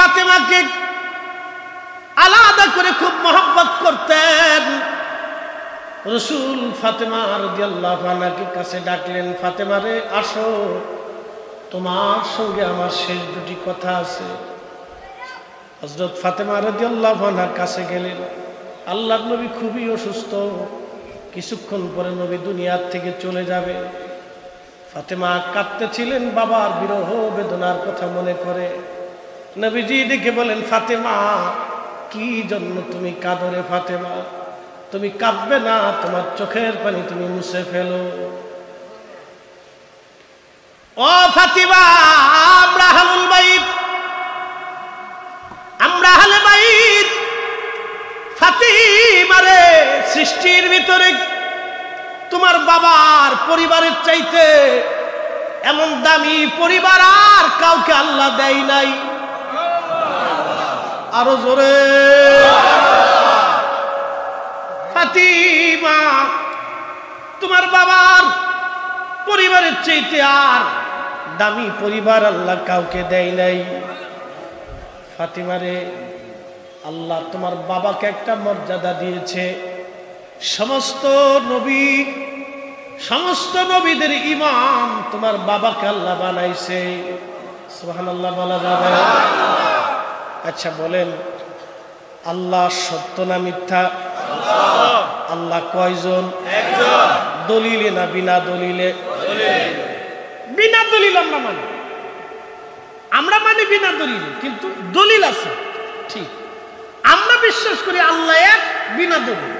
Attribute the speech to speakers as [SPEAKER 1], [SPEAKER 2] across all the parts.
[SPEAKER 1] ফাতেমাকে আলাদা করে খুব মহব্বত করতেন। রাসূল ফাতেমা রাদিয়াল্লাহু আনহাকে কাছে ডাকলেন, ফাতেমা রে আসো, তোমার সঙ্গে আমার শেষ দুটি কথা আছে। হযরত ফাতেমা রাদিয়াল্লাহু আনহার কাছে গেলেন। আল্লাহর নবী খুবই অসুস্থ, কিছুক্ষণ পরে নবী দুনিয়ার থেকে চলে যাবে। ফাতেমা কাঁদতেছিলেন বাবার বিরহ বেদনার কথা মনে করে। নবীজি ডেকে বলেন, ফাতেমা কি জন্য তুমি কাঁদো রে ফাতেমা? তুমি কাঁদবে না, তোমার চোখের পানি তুমি মুছে ফেলো। ও ফাতিমা, আমরা আহলুল বাইত, আমরা আহলে বাইত। ফাতিমা রে, সৃষ্টির ভিতরে তোমার বাবার পরিবারের চাইতে এমন দামি পরিবার আর কাউকে আল্লাহ দেয় নাই। আরো জোরে। ফাতিমা, তোমার বাবার পরিবারের চাইতে আর দামি পরিবার আল্লাহ কাউকে দেয় নাই। ফাতিমা রে, আল্লাহ তোমার বাবাকে একটা মর্যাদা দিয়েছে। সমস্ত নবী, সমস্ত নবীদের ইমাম তোমার বাবাকে আল্লাহ বানাইছে। সুবহানাল্লাহ বলা যাবে? আচ্ছা বলেন, আল্লাহ সত্য না মিথ্যা? আল্লাহ কয়জন? একজন। দলিলে না বিনা দলিলে? বিনা দলিল আমরা মানি, আমরা মানি বিনা দলিল, কিন্তু দলিল আছে ঠিক। আমরা বিশ্বাস করি আল্লাহ এক, বিনা দলিল।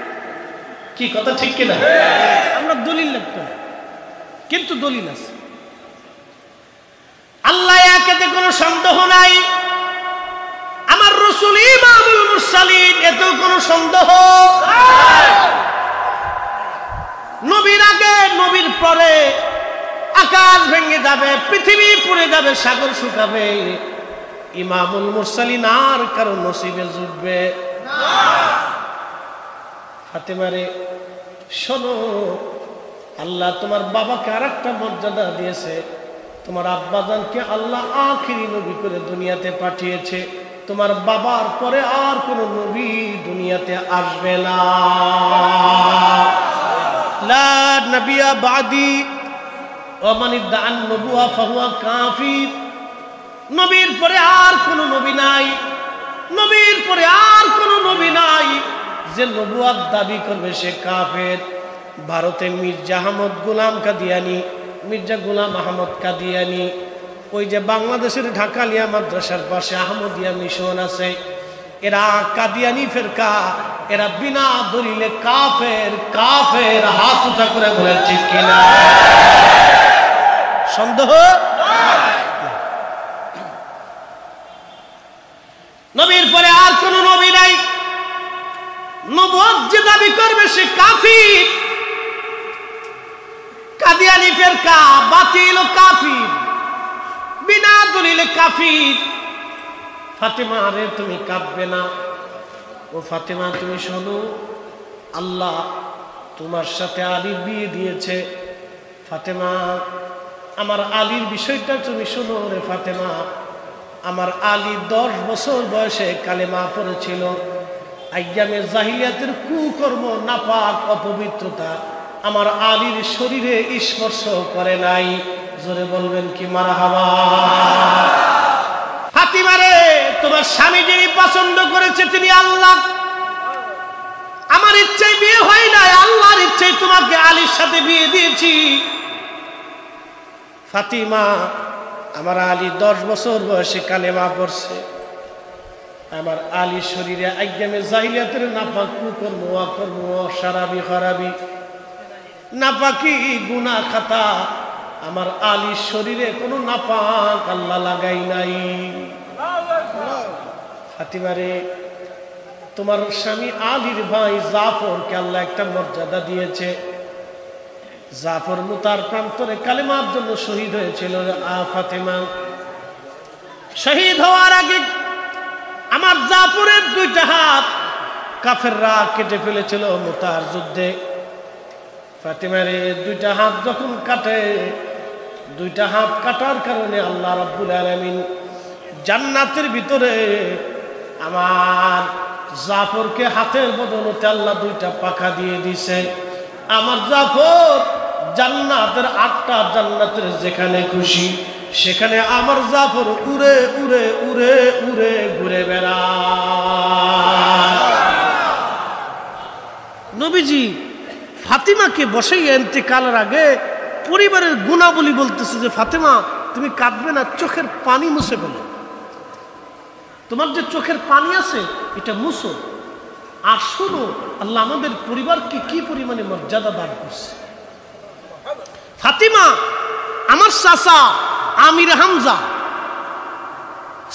[SPEAKER 1] কি কথা ঠিক কিনা? আমরা দলিল লিখতে, কিন্তু দলিল আছে। আল্লাহ এক, এতে কোনো সন্দেহ নাই। আমার রাসূল ইমামুল মুরসালিন, এতেও কোনো সন্দেহ। নবীর আগে নবীর পরে আকাশ ভেঙে যাবে, পৃথিবী পুড়ে যাবে, সাগর শুকাবে, ইমামুল মুরসালিন আর কারো নসিবে জুটবে না। ফাতেমা রে শোনো, আল্লাহ তোমার বাবাকে আর একটা মর্যাদা দিয়েছে। তোমার আব্বাজানকে আল্লাহ আখিরি নবী করে দুনিয়াতে পাঠিয়েছে। তোমার বাবার পরে আর কোন নবী দুনিয়াতে আসবে না। লা নবিয়া বাদি ওয়া মান ইদআন নবুওয়া ফাহুয়া কাফির। নবীর পরে আর কোন নবী নাই, নবীর পরে আর কোন নবী নাই। যে নবুয়াত দাবি করবে সে কাফের। ভারতে মির্জা আহমদ গোলাম কাদিয়ানি, মির্জা গোলাম আহমদ কাদিয়ানি, ওই যে বাংলাদেশের ঢাকালিয়া মাদ্রাসার পাশে আহমদিয়া মিশন আছে, এরা কাদিয়ানি ফেরকা, এরা বিনা দলিলে কাফের। কাফের হাত উঁচা করে বলেন ঠিক কিনা? সন্দেহ? নবীর পরে আর কোন নবী নাই। নবুয়ত যে দাবি করবে সে কাফির। কাদিয়ানি ফেরকা বাতিল ও কাফির, বিনা দলিলে কাফির। ফাতেমা রে, তুমি কাঁদবে না। ও ফাতেমা, তুমি শোনো, আল্লাহ তোমার সাথে আলীর বিয়ে দিয়েছে। ফাতেমা, আমার আলীর বিষয়টা তুমি শোনো রে ফাতেমা। আমার আলী 10 বছর বয়সে কালেমা পড়েছিল। আইয়ামে জাহিলিয়াতের কুকর্ম, নাপাক, অপবিত্রতা আমার আলীর শরীরে স্পর্শ করে নাই। জোরে বলবেন কি মারহাবা? ফাতিমা রে, তোমার স্বামী যিনি পছন্দ করেছে তিনি আল্লাহ। আমার ইচ্ছায় বিয়ে হয় নাই, আল্লাহর ইচ্ছায় তোমাকে আলীর সাথে বিয়ে দিয়েছি। ফাতিমা, আমার আলী 10 বছর বয়সে কালেমা পড়ছে। আমার আলীর শরীরে আইয়ামে জাহিলিয়াতের নাপাক, কুকর্ম, অকর্ম, অশরাবি, খারাবি, নাপাকি, গুনাহ খাতা আমার আলীর শরীরে কোনো নাপাক আল্লাহ লাগাই নাই। ফাতিমা রে, তোমার স্বামী আলীর ভাই জাফরকে আল্লাহ একটা মর্যাদা দিয়েছে। জাফর মুতার প্রান্তরে কালেমার জন্য শহীদ হয়েছিল। ফাতেমা, শহীদ হওয়ার আগে আমার জাফরের 2টা হাত কাফেররা কেটে ফেলেছিল মুতার যুদ্ধে। ফাতেমার 2টা হাত যখন কাটে, 2টা হাত কাটার কারণে আল্লাহ রাব্বুল আলামিন জান্নাতের ভিতরে আমার জাফরকে হাতের বদলতে আল্লাহ 2টা পাখা দিয়ে দিছে। আমার জাফর জান্নাতের 8টা জান্নাতের যেখানে খুশি সেখানে আমার জাফর উড়ে উড়ে উড়ে উড়ে ঘুরে বেড়ায়। নবীজি ফাতিমাকে বসাইয়া ইন্তেকালের আগে পরিবারের গুণাবলী বলতেছে যে ফাতেমা তুমি কাঁদবে না, চোখের পানি মুছে ফেলো, তোমার যে চোখের পানি আছে এটা মুছো। আর শোনো আল্লাহ আমাদের পরিবারকে কি পরিমাণে মর্যাদা দান করছে। ফাতিমা আমার চাচা আমির হামজা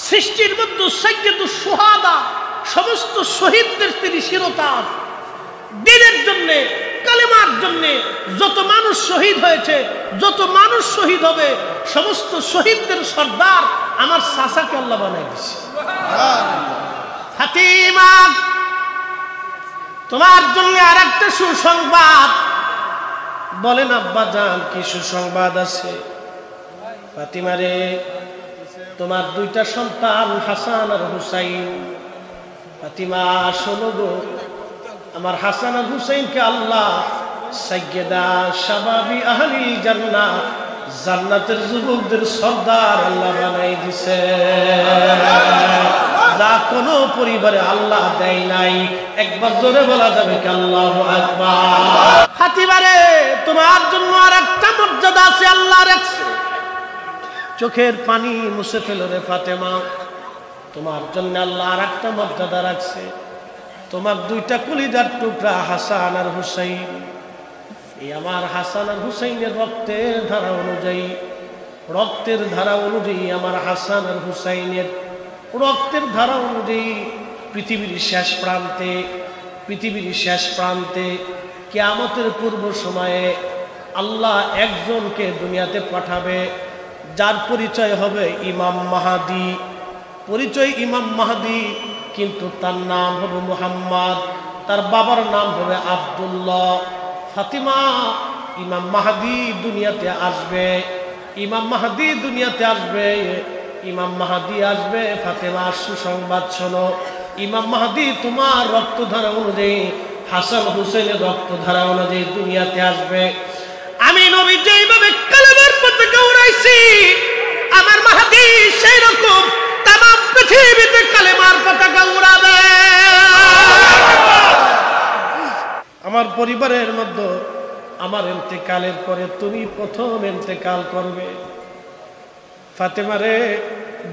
[SPEAKER 1] সৃষ্টির মধ্যে সাইয়্যিদুশ শুহাদা, সমস্ত শহীদদের তিনি শিরোতাজ। দিনের জন্য কালেমার জন্য যত মানুষ শহীদ হয়েছে, যত মানুষ শহীদ হবে, সমস্ত শহীদদের সর্দার আমার চাচাকে আল্লাহ বানাই দিয়েছে। ফাতিমা তোমার জন্য আরেকটা সুসংবাদ। বলেন আব্বাজান কি সুসংবাদ আছে? ফাতিমা রে তোমার 2টা সন্তান হাসান আর হুসাইন। ফাতিমা শোনো গো, আমার হাসান আর হুসাইনকে আল্লাহ সাইয়্যিদা শাবাবি আহলিল জান্নাত, জান্নাতের যুবকদের সর্দার আল্লাহ বানাই দিছে। যা কোনো পরিবারে আল্লাহ দেয় নাই। একবার জোরে বলা যাবে কি আল্লাহু আকবার। ফাতিমা রে তোমার জন্য আরেকটা মর্যাদা আছে আল্লাহ রাখছে। চোখের পানি মুছে ফেলো রে ফাতেমা, তোমার জন্য আল্লাহ আরেকটা মর্যাদা রাখছে। তোমার 2টা কলিজার টুকরা হাসান আর হুসাইন, এই আমার হাসান আর হুসাইনের রক্তের ধারা অনুযায়ী, রক্তের ধারা অনুযায়ী আমার হাসান আর হুসাইনের রক্তের ধারা অনুযায়ী পৃথিবীর শেষ প্রান্তে কিয়ামতের পূর্ব সময়ে আল্লাহ একজনকে দুনিয়াতে পাঠাবে, যার পরিচয় হবে ইমাম মাহদী। পরিচয় ইমাম মাহদী, কিন্তু তার নাম হবে মুহাম্মদ, তার বাবার নাম হবে আব্দুল্লাহ। ফাতিমা ইমাম মাহদী দুনিয়াতে আসবে, ইমাম মাহদী দুনিয়াতে আসবে, ইমাম মাহদী আসবে। ফাতেমা সুসংবাদ শোনো, ইমাম মাহদী তোমার রক্তধারা অনুযায়ী, হাসান হুসেনের রক্তধারা অনুযায়ী দুনিয়াতে আসবে। আমি নবী যেইভাবে কালেমার পতাকা উড়াইছি, আমার মাহদী সেই রকম তামাম পৃথিবীতে কালেমার পতাকা উড়াবে। আমার পরিবারের মধ্যে আমার ইন্তেকালের পরে তুমি প্রথম ইন্তেকাল করবে। ফাতেমা রে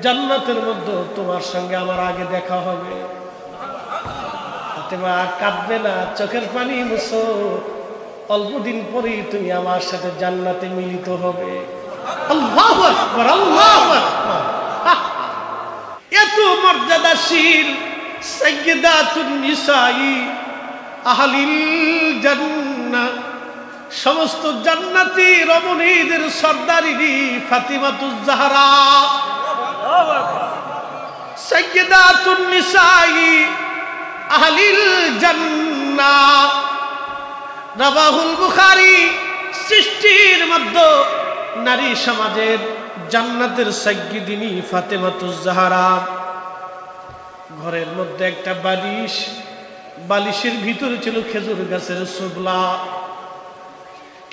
[SPEAKER 1] জান্নাতের মধ্যে তোমার সঙ্গে আমার আগে দেখা হবে। ফাতেমা কাঁদবে না, চোখের পানি মুছো, অল্প দিন পরেই তুমি আমার সাথে জান্নাতে মিলিত হবে। আল্লাহু আকবার, আল্লাহু আকবার। এত মর্যাদাশীল সাইয়্যিদাতুন নিসাই আহলিল জান্নাহ, সমস্ত জান্নাতি রমণীদের সর্দারিনী ফাতিমাতুজ জাহরা, সাইয়্যিদাতুন নিসাই আহলিল জান্নাহ। রাওয়াহুল বুখারী। সৃষ্টির মধ্যে নারী সমাজের জান্নাতের সাইয়্যিদিনী ফাতিমাতুজ জাহরা। ঘরের মধ্যে একটা বালিশ, বালিশের ভিতরে ছিল খেজুর গাছের সুবলা।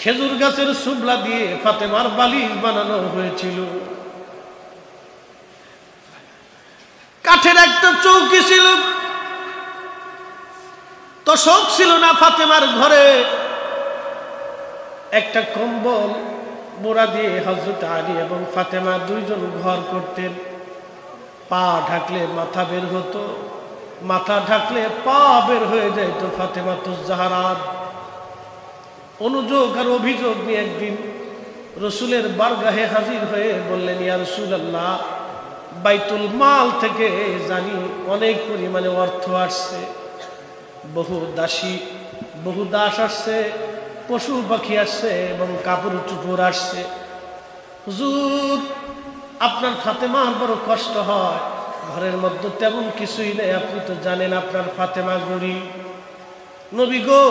[SPEAKER 1] খেজুর গাছের সুবলা দিয়ে ফাতেমার বালিশ বানানো হয়েছিল। কাঠের একটা চৌকি ছিল, তোশক ছিল না ফাতেমার ঘরে। একটা কম্বল মোড়া দিয়ে হযরত আলী এবং ফাতেমা 2জন ঘর করতেন। পা ঢাকলে মাথা বের হতো, মাথা ঢাকলে পা বের হয়ে যেত ফাতেমাতুজ জাহরা। অনুযোগ আর অভিযোগ নিয়ে একদিন রসুলের বারগাহে হাজির হয়ে বললেন, ইয়া রাসূলুল্লাহ, বাইতুল মাল থেকে জানি অনেক পরিমাণে অর্থ আসছে, বহু দাস আসছে, পশু পাখি আসছে এবং কাপড় চুপড় আসছে। হুজুর, আপনার ফাতেমার বড় কষ্ট হয়, ঘরের মধ্যে তেমন কিছুই নেই, আপনি তো জানেন আপনার ফাতেমা গরিব। নবী গো,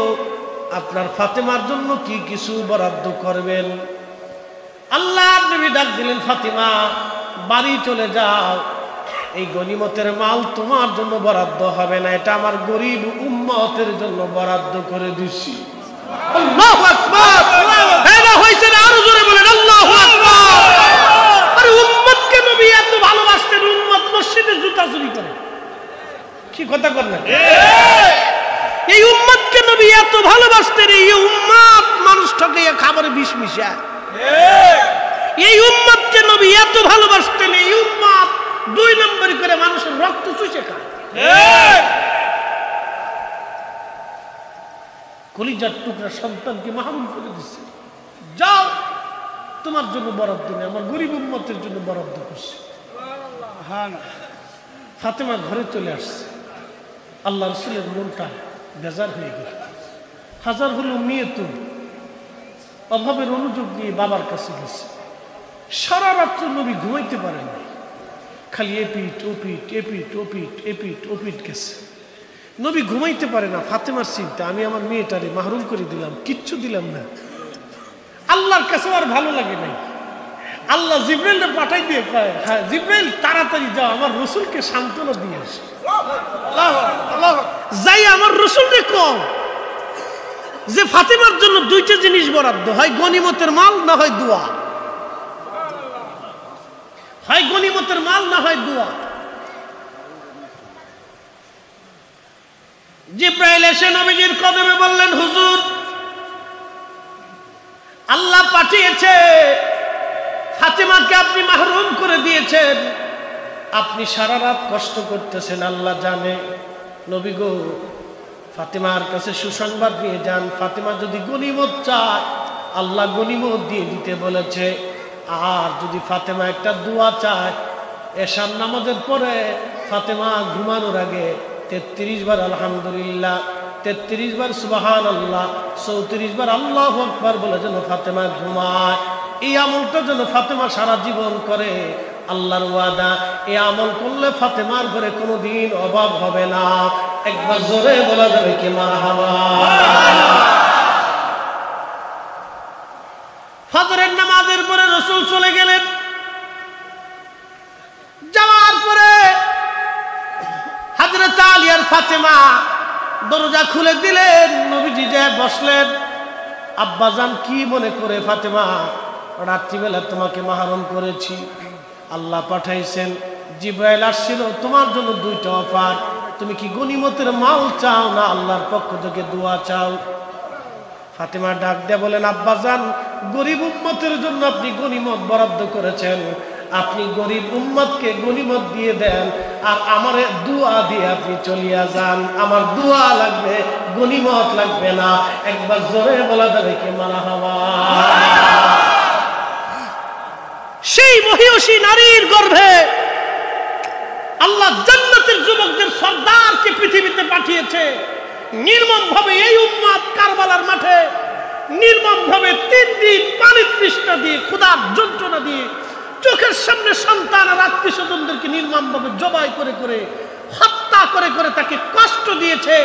[SPEAKER 1] আপনার ফাতেমার জন্য কি কিছু বরাদ্দ করবেন? আল্লাহর নবী ডাক দিলেন, ফাতেমা বাড়ি চলে যাও, এই গনিমতের মাল তোমার জন্য বরাদ্দ হবে না, এটা আমার গরিব উম্মতের জন্য বরাদ্দ করে দিছি। আল্লাহু আকবার। এটা হইছে না, আরো জোরে বলেন আল্লাহু আকবার। আরে উম্মতকে নবী এত ভালোবাসতেন, উম্মত মসজিদে জুতা চুরি করে, কি কথা করেন? এই উম্মতকে নবী এত ভালোবাসতেন, এই উম্মত মানুষ ঠকাইয়া খাবারে বিষ মিশায়। এই উম্মতকে নবী এত ভালোবাসতেন, এই উম্মত 2 নম্বরই করে মানুষের রক্ত চুষে খায়। কলিজার টুকরা সন্তানকে মাহরুম করে দিচ্ছে, যাও তোমার জন্য বরাদ্দ নেই, আমার গরিব উম্মতের জন্য বরাদ্দ করছে। ফাতেমা ঘরে চলে আসছে, আল্লাহ রাসূলের মনটা বেজার হয়ে গেল। হাজার হলো মেয়ে তো অভাবের অনুযোগ নিয়ে বাবার কাছে গেছে। সারা রাত্র নবী ঘুমাইতে পারেন না, খালি এপিট ওপিট এপিট ওপিট এপিট ওপিট গেছে। নবী ঘুমাইতে পারে না। ফাতেমার চিন্তা, আমি আমার মেয়েটারে মাহরুম করে দিলাম, কিচ্ছু দিলাম না। আল্লাহর কাছে আর ভালো লাগে নাই। আল্লাহ জিব্রাইলকে পাঠাই দিয়ে কয়, হ্যাঁ জিব্রাইল তাড়াতাড়ি যাও, আমার রসুলকে সান্ত্বনা দিয়ে আসে। যাই আমার রসুলকে কম যে ফাতেমার জন্য 2টা জিনিস বরাদ্দ, হয় গনিমতের মাল না হয় দোয়া, হয় গনিমতের মাল না হয় দোয়া। জিব্রাইল এসে নবীজির কদমে বললেন, হুজুর আল্লাহ পাঠিয়েছে, ফাতেমাকে আপনি মাহরুম করে দিয়েছেন, আপনি সারা রাত কষ্ট করতেছেন, আল্লাহ জানে। নবী গো, ফাতেমার কাছে সুসংবাদ নিয়ে যান, ফাতেমা যদি গনিমত চায় আল্লাহ গনিমত দিয়ে দিতে বলেছে। আর যদি ফাতেমা একটা দোয়া চায়, এশার নামাজের পরে ফাতেমা ঘুমানোর আগে 33 বার আলহামদুলিল্লাহ, 33 বার সুবহানাল্লাহ, 34 বার আল্লাহু আকবার বলে যেন ফাতেমা ঘুমায়। এই আমলটা যেন ফাতেমা সারা জীবন করে, আল্লাহর ওয়াদা, এই আমল করলে ফাতেমার ঘরে কোনোদিন অভাব হবে না। একবার জোরে বলা যাবে কি মারহাবা। ফজরের নামাজের পরে রাসূল চলে গেলেন। যাওয়ার পরে হযরত আলী আর ফাতেমা দরজা খুলে দিলেন। নবীজি যে বসলেন। আব্বাজান কি মনে করে? ফাতেমা, রাত্রিবেলা তোমাকে মাহরুম করেছি, আল্লাহ পাঠাইছেন, জিব্রাইল আসছিল তোমার জন্য 2টা অফার, তুমি কি গনিমতের মাল চাও না আল্লাহর পক্ষ থেকে দোয়া চাও? ফাতেমা ডাক দিয়ে বলেন, আব্বাজান গরিব উম্মতের জন্য আপনি গনিমত বরাদ্দ করেছেন, আপনি গরিব উম্মতকে গনিমত দিয়ে দেন, আর আমার দোয়া দিয়ে আপনি চলিয়া যান। আমার দোয়া লাগবে, গনিমত লাগবে না। একবার জোরে বলা যাবে কি মারহাবা। সেই মহিয়সী নারীর গর্ভে আল্লাহ জান্নাতের যুবকদের সর্দারকে পৃথিবীতে পাঠিয়েছে। নির্মম ভাবে এই উম্মত কারবালার মাঠে নির্মম ভাবে 3 দিন পানির তৃষ্ণা দিয়ে, ক্ষুধার যন্ত্রণা দিয়ে, চোখের সামনে সন্তান আর আত্মীয় স্বজনদেরকে নির্মম ভাবে জবাই করে করে, হত্যা করে করে তাকে কষ্ট দিয়েছে।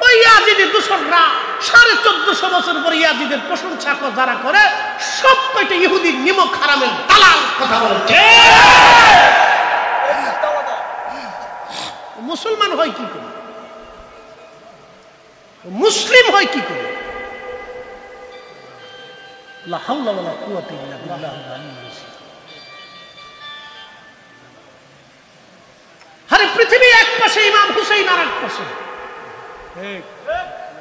[SPEAKER 1] ওই ইয়াজিদের দোসররা 1450 বছর পরে ইয়াজিদের প্রশংসা যারা করে, সব কয়টা ইহুদির নিমক হারামের দালাল। কথা বলছে। মুসলমান হয় কি করে? মুসলিম হয় কি করে? লা হাওলা ওয়ালা কুওয়াতা ইল্লা বিল্লাহিল আলিয়্যিল আযীম। আরে পৃথিবী এক পাশে, ইমাম হুসাইন আর এক পাশে।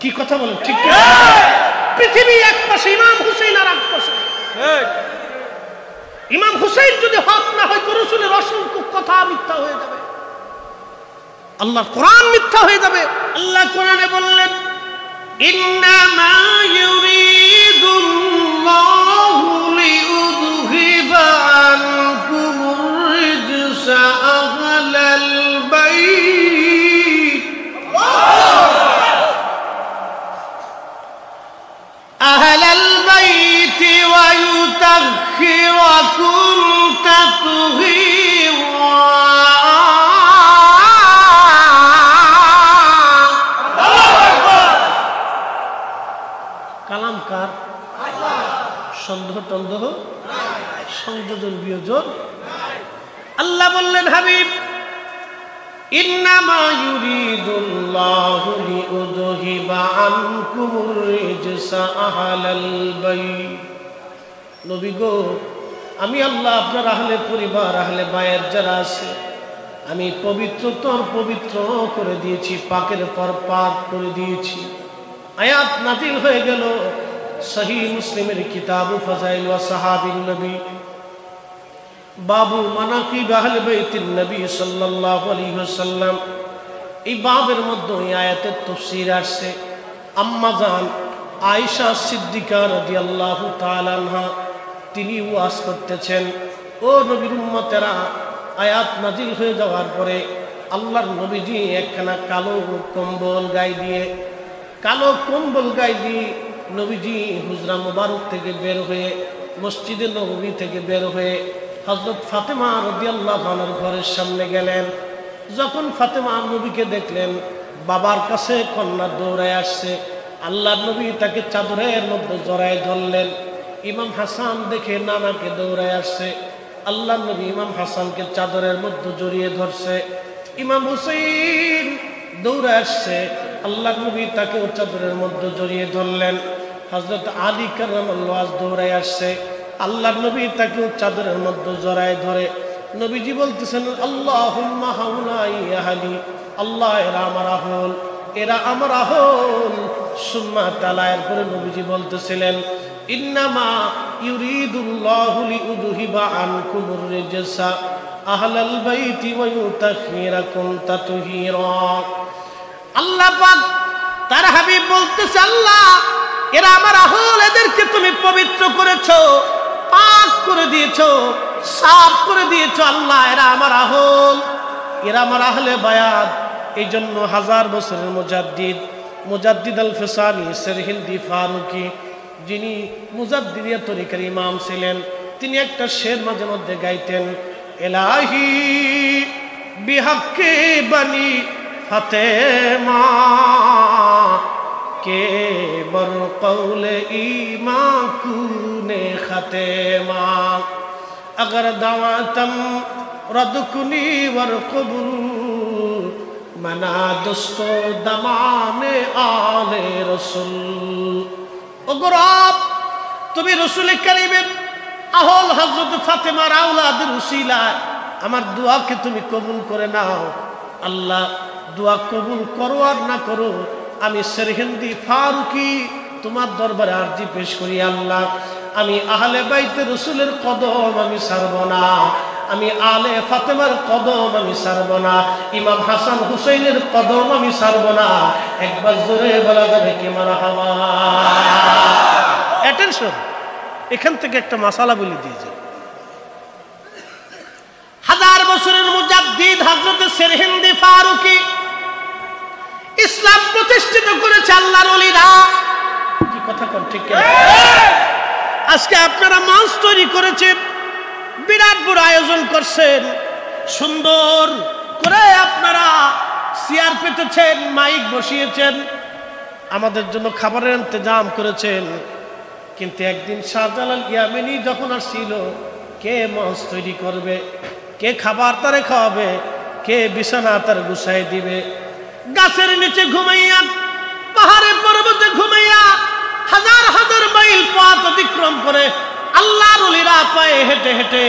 [SPEAKER 1] কি কথা বলেন? ঠিক না? পৃথিবী এক পাশে, ইমাম হুসাইন আর এক পাশে। ইমাম হুসাইন যদি হক না হয় তো রাসূলের অসংখ্য কথা মিথ্যা হয়ে যাবে, আল্লাহর কোরআন মিথ্যা হয়ে যাবে। আল্লাহ কোরআনে বললেন, ইন্নামা ইউরিদুল্লাহু লিইউযহিবা আনকুমুর রিজসা আহলাল বাইত ওয়া ইউতাহহিরাকুম তাতহীরা। কালামকার সন্দেহ টন্দেহ সংযোজন বিয়োজন। আল্লাহ বললেন, হাবিব ইন্নামা ইউরিদুল্লাহু লিইউযহিবা আনকুমুর রিজসা আহলাল বাইত। নবী গো, আমি আল্লাহ আপনার আহলে পরিবার, আহলে বায়ের যারা আছে, আমি পবিত্রতর পবিত্র করে দিয়েছি, পাকের পর পাক করে দিয়েছি। আয়াত নাজিল হয়ে গেল সহিহ মুসলিমের কিতাবু ফাযাইল ওয়া সাহাবিন নবী, বাবু মানাকিব আহলে বাইতিন নবী সাল্লাল্লাহু আলাইহি ওয়াসাল্লাম। এই বাবের মধ্যে এই আয়াতের তাফসীর আসছে। আম্মা জান আয়েশা সিদ্দিকা রাদিয়াল্লাহু তাআলা আনহা তিনি ওয়াজ করতেছেন, ও নবীর উম্মতেরা, আয়াত নাজিল হয়ে যাওয়ার পরে আল্লাহর নবীজি একখানা কালো কম্বল গায়ে দিয়ে নবীজি হুজরা মুবারক থেকে বের হয়ে, মসজিদে নববী থেকে বের হয়ে হযরত ফাতেমা রাদিয়াল্লাহু আনহার ঘরের সামনে গেলেন। যখন ফাতেমা নবীকে দেখলেন, বাবার কাছে কন্যা দৌড়ায় আসছে, আল্লাহর নবী তাকে চাদরের মধ্যে জড়ায় ধরলেন। ইমাম হাসান দেখে নানাকে দৌড়ায় আসছে, আল্লাহর নবী ইমাম হাসানকে চাদরের মধ্যে জড়িয়ে ধরছে। ইমাম হুসাইন দৌড়ে আসছে, আল্লাহর নবী তাকেও চাদরের মধ্যে জড়িয়ে ধরলেন। হযরত আলী কাররামাল্লাহু ওয়াজহ দৌড়ায় আসছে, আল্লাহর নবী তাকেও চাদরের মধ্যে জড়ায় ধরে। নবীজি বলতেছেন, আল্লাহুম্মা হাউলাই আহলি, আল্লাহ এরা আমার আহল, এরা আমার আহল। সুম্মা তালায়ের পরে নবীজি বলতেছিলেন, ইন্নামা ইউরিদুল্লাহু লিইউযহিবা আনকুমুর রিজসা আহলাল বাইতি ওয়া ইউতাহহিরাকুম তাতহীরা। আল্লাহ পাক তার হাবিব বলতেছে, আল্লাহ এরা আমার আহল, এদেরকে তুমি পবিত্র করেছো, পাক করে দিয়েছো, সাফ করে দিয়েছো। আল্লাহ এরা আমার আহল, এরা আমার আহলে বায়াত। এই জন্য 1000 বছরের মুজাদ্দিদ আল ফিসানি সেরহিন্দি ফারুকি, যিনি মুজাদ্দিদিয়া তরিকার ইমাম ছিলেন, তিনি একটা শের মাঝে মধ্যে গাইতেন, এলাহি বিহাক্কে বানি ফাতেমা কে বর কৌলে ইমা কুনে খাতেমা अगर दावतम रदकुनी वर कबूल मना दोस्तो दमाने आले रसूल। তুমি রসুল কারীমের আহল হযরত ফাতেমার আওলাদের উসিলায় আমার দোয়াকে তুমি কবুল করে নাও। আল্লাহ দোয়া কবুল করো আর না করো, আমি সেরহিন্দি ফারুকি তোমার দরবারে আরজি পেশ করি। আল্লাহ আমি আহলে বাইতে রসুলের কদম আমি ছাড়ব না, আমি আলে ফাতেমার কদম আমি ছাড়ব না, ইমাম হাসান হুসাইনের কদম আমি ছাড়ব না। একবার জোরে বলা যাবে কি মারহাবা? অ্যাটেনশন, এখান থেকে একটা মাসালা বলে দিয়েছে। 1000 বছরের মুজাদ্দিদ হযরত সেরহিন্দি ফারুকি ইসলাম প্রতিষ্ঠিত করেছে আল্লাহর ওলিরা। কি কথা কোন ঠিক কি? আজকে আপনারা মঞ্চ তৈরি করেছেন, বিরাট বড় আয়োজন করছেন, সুন্দর করে আপনারা চেয়ার পেতেছেন, মাইক বসিয়েছেন, আমাদের জন্য খাবারের ইন্তজাম করেছেন। কিন্তু একদিন শাহজালাল ইয়ামেনি যখন আসছিল, কে মঞ্চ তৈরি করবে, কে খাবার তারে খাওয়াবে, কে বিছানা তার গুছাই দিবে? গাছের নিচে ঘুমাইয়া, পাহাড়ে পর্বতে ঘুমাইয়া, 1000 মাইল পথ অতিক্রম করে আল্লাহর ওলিরা পায়ে হেঁটে হেঁটে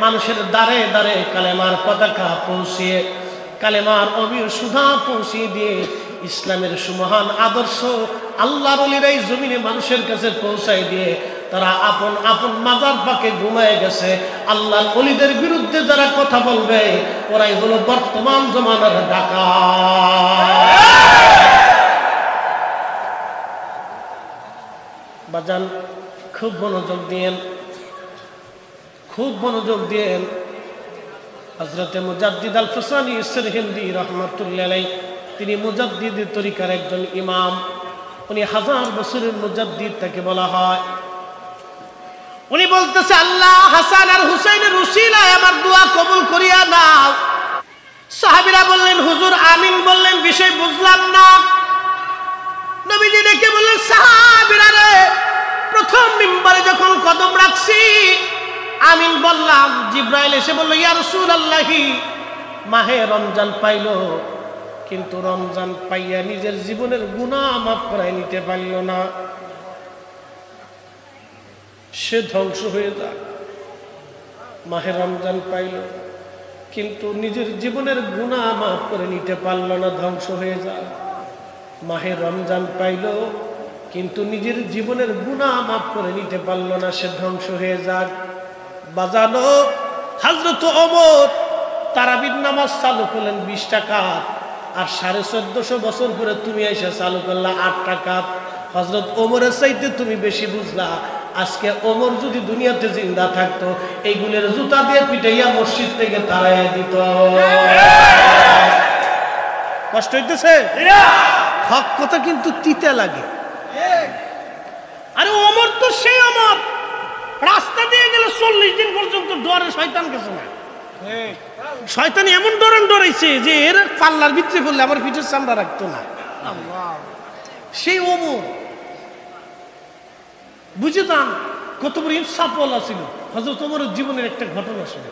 [SPEAKER 1] মানুষের দ্বারে দ্বারে কালেমার পতাকা পৌঁছিয়ে, কালেমার অবির সুধা পৌঁছিয়ে দিয়ে ইসলামের সুমহান আদর্শ আল্লাহর ওলিরা এই জমিনে মানুষের কাছে পৌঁছায় দিয়ে তারা আপন আপন মাজার পাকে ঘুমায় গেছে। আল্লাহর ওলিদের বিরুদ্ধে যারা কথা বলবে, ওরাই হলো বর্তমান জমানার ডাকাত। বাজান খুব মনোযোগ দিয়েন, খুব মনোযোগ দিয়েন। হযরতে মুজাদ্দিদ আল ফিসানি সেরহিন্দি রাহমাতুল্লাহ আলাইহি, তিনি মুজাদ্দিদ তরিকার একজন ইমাম। উনি 1000 বছরের মুজাদ্দিদ তাকে বলা হয়। উনি বলতেছে, আল্লাহ হাসান আর হুসাইনের উসিলায় আমার দোয়া কবুল করিয়া দাও। সাহাবীরা বললেন, হুজুর আমিন বললেন, বিষয় বুঝলাম না। নবীজি ডেকে বললেন, সাহাবীরা রে, প্রথম মিম্বারে যখন কদম রাখছি আমিন বললাম, জিব্রাইল এসে বলল, ইয়া রাসূলুল্লাহি, মাহে রমজান পাইল, কিন্তু রমজান পাইয়া নিজের জীবনের গুনাহ মাফ করাই নিতে পারল না। সে ধ্বংস হয়ে যায়। মাহে রমজান পাইল, কিন্তু নিজের জীবনের গুনাহ মাফ করে নিতে পারল না, ধ্বংস হয়ে যায়। মাহে রমজান পাইল, কিন্তু নিজের জীবনের গুনাহ মাফ করে নিতে পারল না, সে ধ্বংস হয়ে যায়। বাজানো হযরত ওমর তারাবির নামাজ চালু করলেন 20 রাকাত, আর 1450 বছর পরে তুমি এসে চালু করলা 8 রাকাত। হযরত ওমরের চাইতে তুমি বেশি বুঝলা। আজকে ওমর যদি দুনিয়াতে জিন্দা থাকতো, এইগুলোর জুতা দিয়ে পিটাইয়া মসজিদ থেকে তাড়াইয়া দিত। কষ্ট হইতেছে? হক কথা কিন্তু তিতা লাগে। আরে ওমর তো সেই ওমর, রাস্তা দিয়ে গেলে 40 দিন পর্যন্ত ডরে শয়তান গেছে না। শয়তান এমন ডরাইছে যে এর পাল্লার ভিতরে পড়লে আমার পিঠের চামড়া রাখতো না। সেই ওমর বুঝে যান কত বড় ইনসাফওয়ালা ছিল। হযরত ওমরের জীবনের একটা ঘটনা শুনে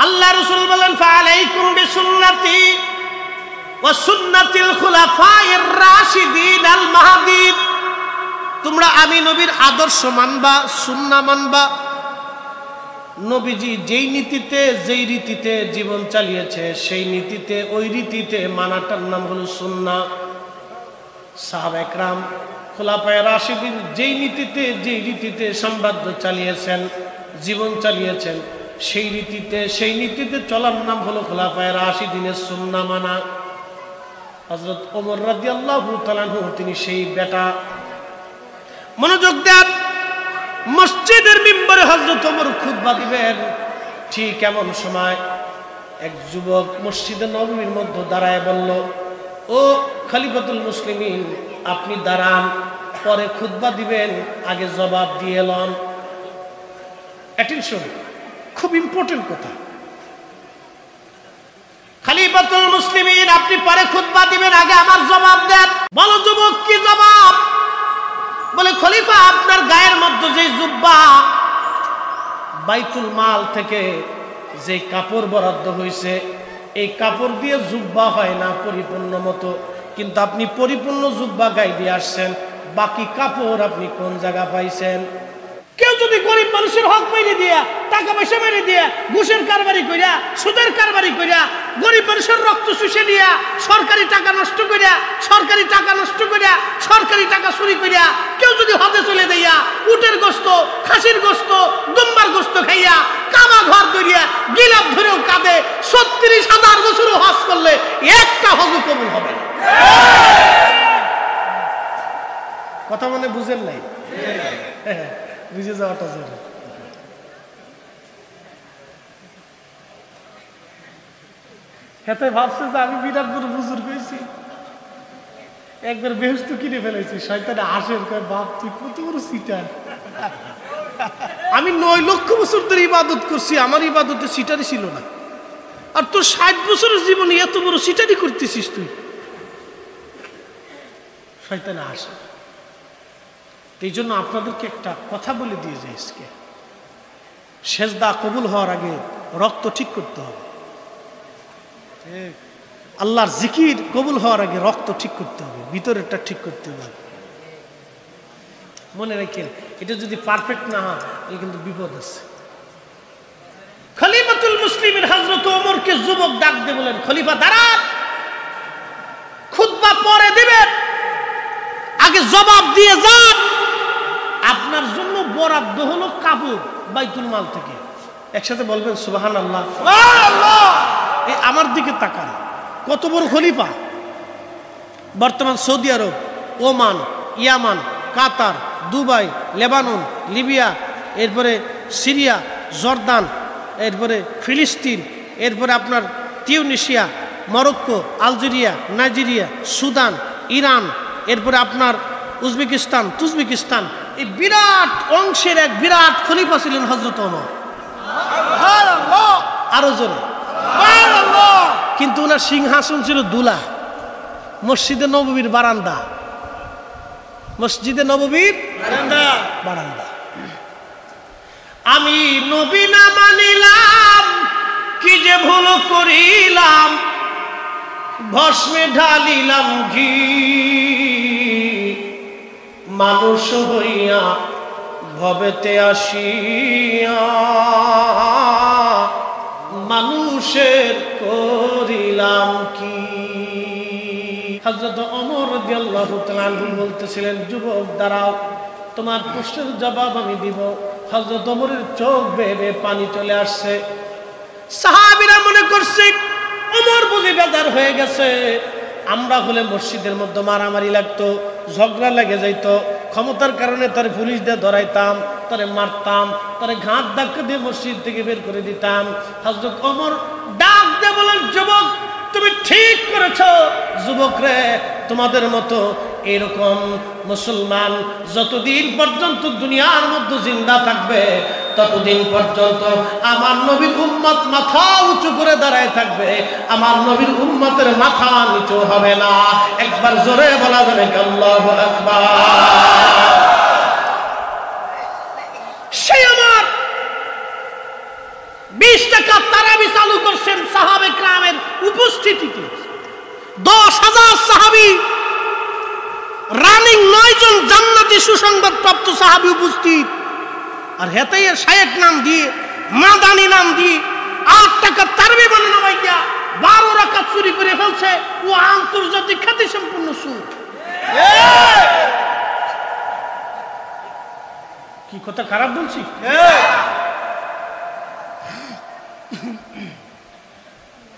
[SPEAKER 1] আল্লাহ রাসূল বলেন, ফালাইকুম বিসুন্নতি ওয়া সুন্নাতিল খুলাফায়ে রাশিদিন আল মাহদিন। তোমরা আমি নবীর আদর্শ মানবা, সুন্নাহ মানবা। নবীজি যেই নীতিতে যেই রীতিতে জীবন চালিয়েছে, সেই নীতিতে ওই রীতিতে মানাটার নাম হলো সুন্নাহ। সাহাবায়ে কেরাম খোলাফায়ে রাশিদিন যেই নীতিতে যেই রীতিতে সাম্রাজ্য চালিয়েছেন, জীবন চালিয়েছেন, সেই রীতিতে সেই নীতিতে চলার নাম হলো খোলাফায়ে রাশিদিনের সুন্নাহ মানা। হযরত ওমর রাদিয়াল্লাহু তাআলা আনহু তিনি সেই বেটা। মনোযোগ দেন, মসজিদের মিম্বরে হযরত ওমর খুতবা দিবেন। ঠিক এমন সময় এক যুবক মসজিদে নববীর মধ্যে দাঁড়ায় বলল, ও খলিফাতুল মুসলিমিন, আপনি দাঁড়ান, পরে খুতবা দিবেন, আগে জবাব দিয়ে এলাম। অ্যাটেনশন, খুব ইম্পর্টেন্ট কথা। খলিফাতুল মুসলিমিন, আপনি পরে খুতবা দিবেন, আগে আমার জবাব দেন। বলো যুবক, কি জবাব? বলে, খলিফা, আপনার গায়ের মধ্যে যে জুব্বা বাইতুল মাল থেকে যে কাপড় বরাদ্দ হয়েছে, এই কাপড় দিয়ে জুব্বা হয় না পরিপূর্ণ মতো, কিন্তু আপনি পরিপূর্ণ জুব্বা গায়ে দিয়ে আসছেন, বাকি কাপড় আপনি কোন জায়গা পাইছেন? কেউ যদি গরিব মানুষের হক মেরে দিয়া, টাকা পয়সা মেরে দিয়া, ঘুষের কারবারি কইরা, সুদের কারবারি কইরা, গরিব মানুষের রক্ত শুষে দিয়া, সরকারি টাকা নষ্ট কইরা, সরকারি টাকা নষ্ট কইরা, সরকারি টাকা চুরি কইরা কেউ যদি হজে চলে দেয়া, উটের গোশত, খাসির গোশত, দুম্বার গোশত খাইয়া, কামা ঘর ধরিয়া, গিলাপ ধরেও কাঁদে, ৩৬,০০০ বছরও হজ করলে একটা হজ কবুল হবে না। কথা মানে বুঝেন নাই? বুঝে যাওয়াটা জরুরি। হেতে ভাবছে যে আমি বিরাট বড় বুজুর্গ হয়েছি, একবার বেহুস্ত কিনে ফেলেছি। শয়তানে হাসের কয়, বাপ তুই কত বড় সিটার। আমি ৯ লক্ষ বছর ধরে ইবাদত করছি, আমার ইবাদতে সিটারই ছিল না, আর তোর ৬০ বছরের জীবনে এত বড় সিটারি করতেছিস তুই। শয়তানে হাসে। এই জন্য আপনাদেরকে একটা কথা বলে দিয়ে যাই, আজকে সেজদা কবুল হওয়ার আগে রক্ত ঠিক করতে হবে। আল্লাহর জিকির কবুল হওয়ার আগে রক্ত ঠিক করতে হবে, ভিতরেরটা ঠিক করতে হবে। মনে রাখেন, এটা যদি পারফেক্ট না হয় তাহলে কিন্তু বিপদ আছে। খলিফাতুল মুসলিমিন হযরত ওমরকে যুবক ডাক দিয়ে বলেন, খলিফা দাঁড়ান, খুতবা পরে দিবেন, আগে জবাব দিয়ে যান। আপনার জন্য বরাদ্দ হলো কাপড় বাইতুল মাল থেকে। একসাথে বলবেন সুবহানাল্লাহ। এই আমার দিকে তাকান, কত বড় খলিফা। বর্তমান সৌদি আরব, ওমান, ইয়ামান, কাতার, দুবাই, লেবানন, লিবিয়া, এরপরে সিরিয়া, জর্দান, এরপরে ফিলিস্তিন, এরপরে আপনার Tunisia, Morocco, Algeria, Nigeria, Sudan, Iran, এরপরে আপনার উজবেকিস্তান, তুজবেকিস্তান, এই বিরাট অংশের এক বিরাট খলিফা ছিলেন হযরত ওমর। আরো জোরে। কিন্তু ওনার সিংহাসন ছিল দুলা, মসজিদে নববীর বারান্দা, মসজিদে নববীর বারান্দা। আমি নবী না মানিলাম কি যে ভুল করিলাম, ভস্মে ঢালিলাম ঘি, মানুষ হইয়া ভবেতে আসিয়া মানুষের করিলাম কি। হযরত ওমর রাদিয়াল্লাহু তাআলা আনহু বলতেছিলেন, যুবক দাঁড়াও, তোমার প্রশ্নের জবাব আমি দিব। হযরত ওমরের চোখ বেয়ে বেয়ে পানি চলে আসছে। সাহাবীরা মনে করছে ওমর বুঝি বেজার হয়ে গেছে। আমরা হলে মসজিদের মধ্যে মারামারি লাগতো, ঝগড়া লেগে যাইতো, ক্ষমতার কারণে তার পুলিশ দিয়ে ধরাইতাম, তারে মারতাম, তারে ঘাট ধাক্কা দিয়ে মসজিদ থেকে বের করে দিতাম। হযরত ওমর ডাক দিয়ে বলেন, যুবক তুমি ঠিক করেছো। যুবক রে, তোমাদের মতো এরকম মুসলমান যতদিন পর্যন্ত দুনিয়ার মধ্যে জিন্দা থাকবে ততদিন পর্যন্ত আমার নবীর উম্মত মাথা উঁচু করে দাঁড়ায় থাকবে, আমার নবীর উম্মতের মাথা নিচু হবে না। একবার জোরে বলা যাবে আল্লাহু আকবার। সেই আমার 20 টাকা তারাবি চালু করছেন সাহাবে কিরামের উপস্থিতিতে। 10,000 সাহাবী, রানিং 9 জন জান্নাতি সুসংবাদ প্রাপ্ত সাহাবী উপস্থিত। আর হেতাই শায়েখ নাম দিয়ে, মাদানি নাম দিয়ে 8 টাকা তারাবি বানানো ভাইয়া 12 রাকাত চুরি করে ফেলছে। ও আন্তর্জাতিক খ্যাতি সম্পন্ন সুর। কি কথা খারাপ বলছি?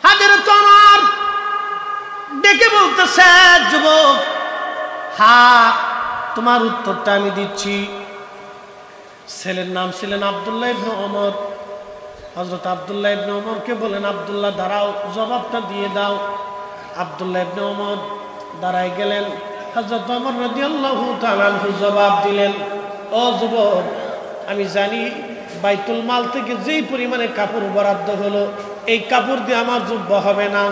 [SPEAKER 1] হযরত ওমর ডেকে বলতেছে, যুবক হ্যাঁ তোমার উত্তরটা আমি দিচ্ছি। ছেলের নাম ছিলেন আব্দুল্লাহ ইবনে ওমর। হযরত আব্দুল্লাহ ইবনে ওমরকে বলেন, আব্দুল্লাহ দাঁড়াও, জবাবটা দিয়ে দাও। আব্দুল্লাহ ইবনে ওমর দাঁড়ায় গেলেন। হযরত ওমর রাদিয়াল্লাহু তাআলা আনহু জবাব দিলেন, ও যুবক, আমি জানি বাইতুল মাল থেকে যেই পরিমাণে কাপড় বরাদ্দ হলো এই কাপড় দিয়ে আমার জুব্বা হবে না।